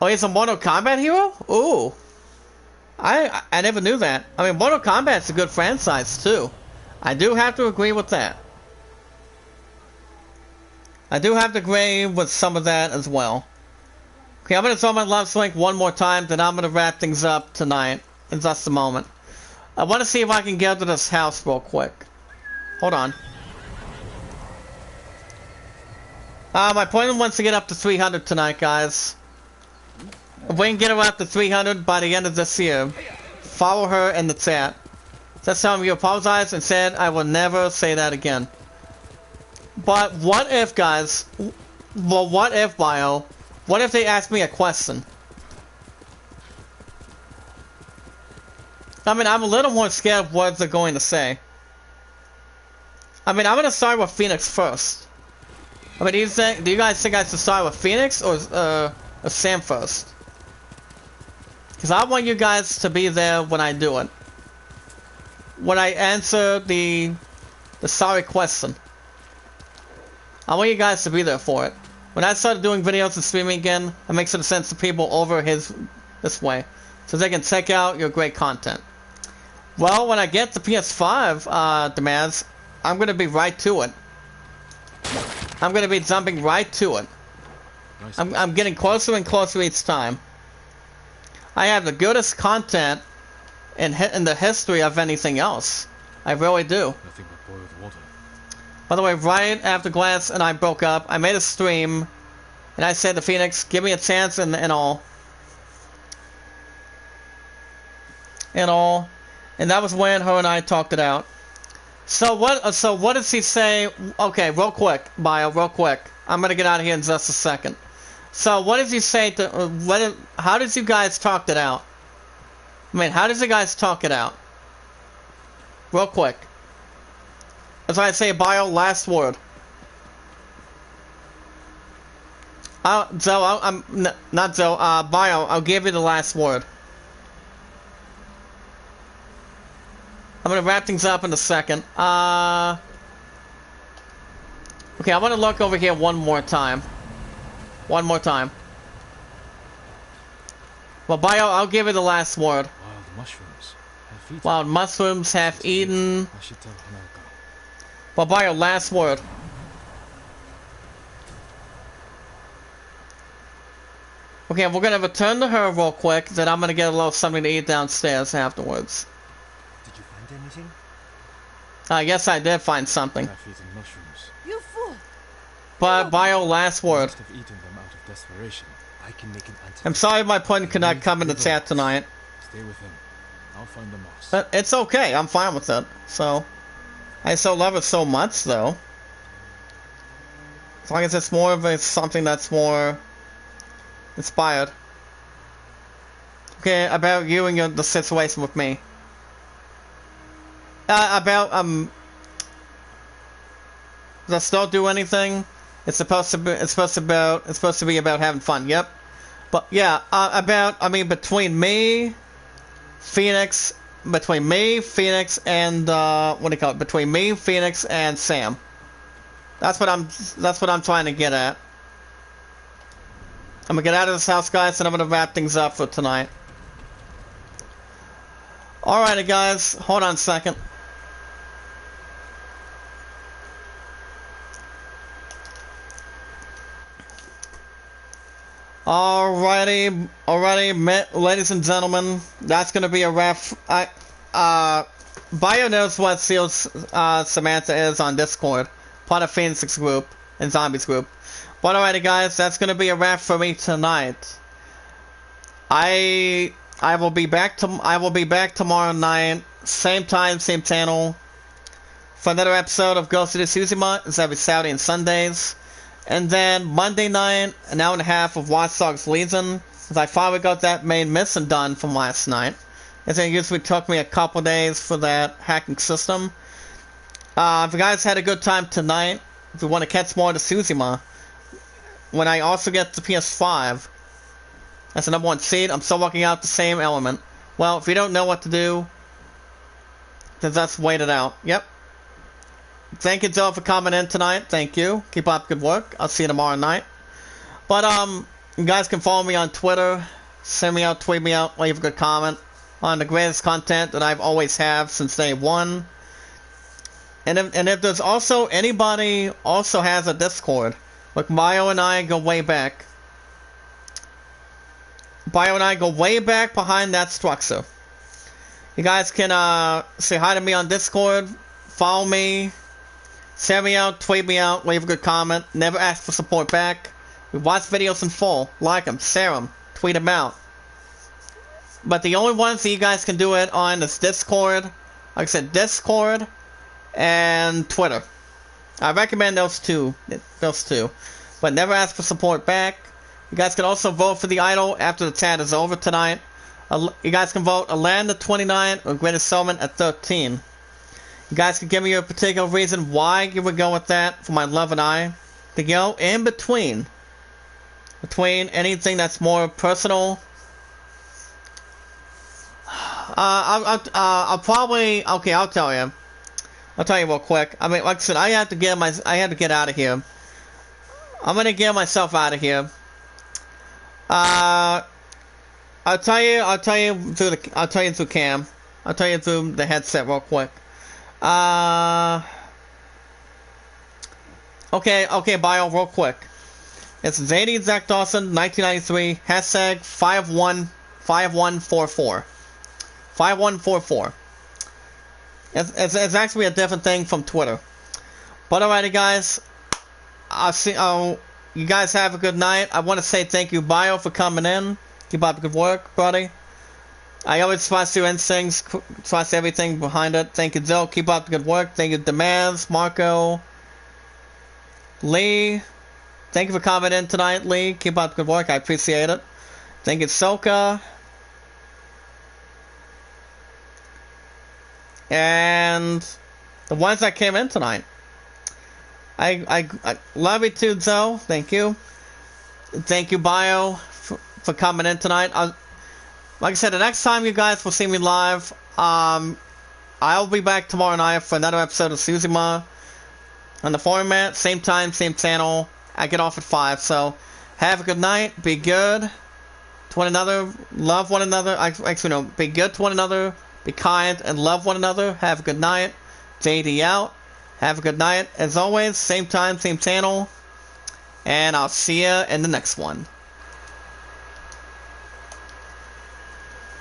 Oh, he's a Mortal Kombat hero? Ooh. I never knew that. I mean, Mortal Kombat's a good franchise, too. I do have to agree with that. I do have to agree with some of that as well. Okay, I'm going to throw my love link one more time, then I'm going to wrap things up tonight in just a moment. I want to see if I can get to this house real quick. Hold on. My plan wants to get up to 300 tonight, guys. If we can get her up to 300 by the end of this year, follow her in the chat. Just tell me you apologize and said I will never say that again. But what if, guys, well, what if, Bio, what if they ask me a question? I mean, I'm a little more scared of what they're going to say. I mean, I'm going to start with Phoenix first. I mean, do you guys think I should start with Phoenix or Sam first? Because I want you guys to be there when I do it. When I answer the sorry question. I want you guys to be there for it. When I started doing videos and streaming again, it makes it sense to people over this way. So they can check out your great content. Well, when I get the PS5 demands, I'm going to be right to it. I'm going to be jumping right to it. I'm getting closer and closer each time. I have the goodest content in the history of anything else. I really do. Nothing but boiled water. By the way, right after Glass and I broke up, I made a stream, and I said to Phoenix, give me a chance and all. And that was when her and I talked it out. So what does he say? Okay, real quick, Bio, real quick. I'm gonna get out of here in just a second. So what does he say to, how did you guys talk it out? I mean, how does you guys talk it out? Real quick. As I say, Bio, last word. Zoe, not Zoe, Bio, I'll give you the last word. I'm gonna wrap things up in a second. Okay, I want to look over here one more time. One more time. Well, Bio, I'll give you the last word. Wild mushrooms. Wild mushrooms half eaten. Well, Bio, last word. Okay, we're gonna return to her real quick, then I'm gonna get a little something to eat downstairs afterwards. Did you find anything? Yes, I did find something. Half-eaten mushrooms. You fool! But Bio, last I word. must have eaten them out of desperation. I can make an antidote. I'm sorry my point could not come in the chat tonight. Stay with him. I'll find the moss. But it's okay, I'm fine with it. So, I still love it so much, though. As long as it's more of something that's more inspired. Okay, about you and the situation with me. Does that still do anything? It's supposed to be about having fun. Yep. But yeah, between me, Phoenix, and between me, Phoenix, and Sam. That's what I'm trying to get at. I'm gonna get out of this house, guys, and I'm gonna wrap things up for tonight. Alrighty, guys, hold on a second. Alrighty, ladies and gentlemen, that's gonna be a wrap. Bio knows what Seals Samantha is on Discord, part of Phoenix's group and Zombies group. But alrighty, guys, that's gonna be a wrap for me tonight. I will be back tomorrow night, same time, same channel, for another episode of Ghost of Tsushima. It's every Saturday and Sundays. And then Monday night, an hour and a half of Watch Dogs Legion, as I finally got that main mission done from last night. It usually took me a couple days for that hacking system. If you guys had a good time tonight, if you want to catch more of the Tsushima, when I also get the PS5, that's the #1 seed, I'm still working out the same element. Well, if you don't know what to do, then just wait it out. Yep. Thank you, Joe, for coming in tonight. Thank you. Keep up good work. I'll see you tomorrow night. But, you guys can follow me on Twitter. Send me out, tweet me out, leave a good comment on the greatest content that I've always have since day one. And if there's also anybody also has a Discord, like Bio and I go way back. Bio and I go way back behind that structure. You guys can say hi to me on Discord, follow me, send me out, tweet me out, leave a good comment, never ask for support back. We watch videos in full, like them, share them, tweet them out. But the only ones that you guys can do it on is Discord, like I said, Discord and Twitter. I recommend those two, but never ask for support back. You guys can also vote for the idol after the chat is over tonight. You guys can vote Alan at 29 or Greatest Showman at 13. You guys can give me a particular reason why you would go with that for my love and I to go in between anything that's more personal. I'll probably I'll tell you real quick. I mean, like I said, I had to get out of here. I'm gonna get myself out of here. I'll tell you through cam. I'll tell you through the headset real quick. Okay, Bio, real quick. It's Zadie Zach Dawson, 1993, hashtag 5144. 5144. It's actually a different thing from Twitter. But alrighty, guys. I'll see. You guys have a good night. I want to say thank you, Bio, for coming in. Keep up the good work, buddy. I always trust your instincts, trust everything behind it. Thank you, Joe. Keep up the good work. Thank you, Demaz, Marco, Lee. Thank you for coming in tonight, Lee. Keep up the good work. I appreciate it. Thank you, Soka. And the ones that came in tonight. I love you too, Zoe. Thank you. Thank you, Bio, for coming in tonight. Like I said, the next time you guys will see me live, I'll be back tomorrow night for another episode of Tsushima on the format. Same time, same channel. I get off at 5. So, have a good night. Be good to one another. Love one another. Actually, no. Be good to one another. Be kind and love one another. Have a good night. JD out. Have a good night. As always, same time, same channel. And I'll see you in the next one.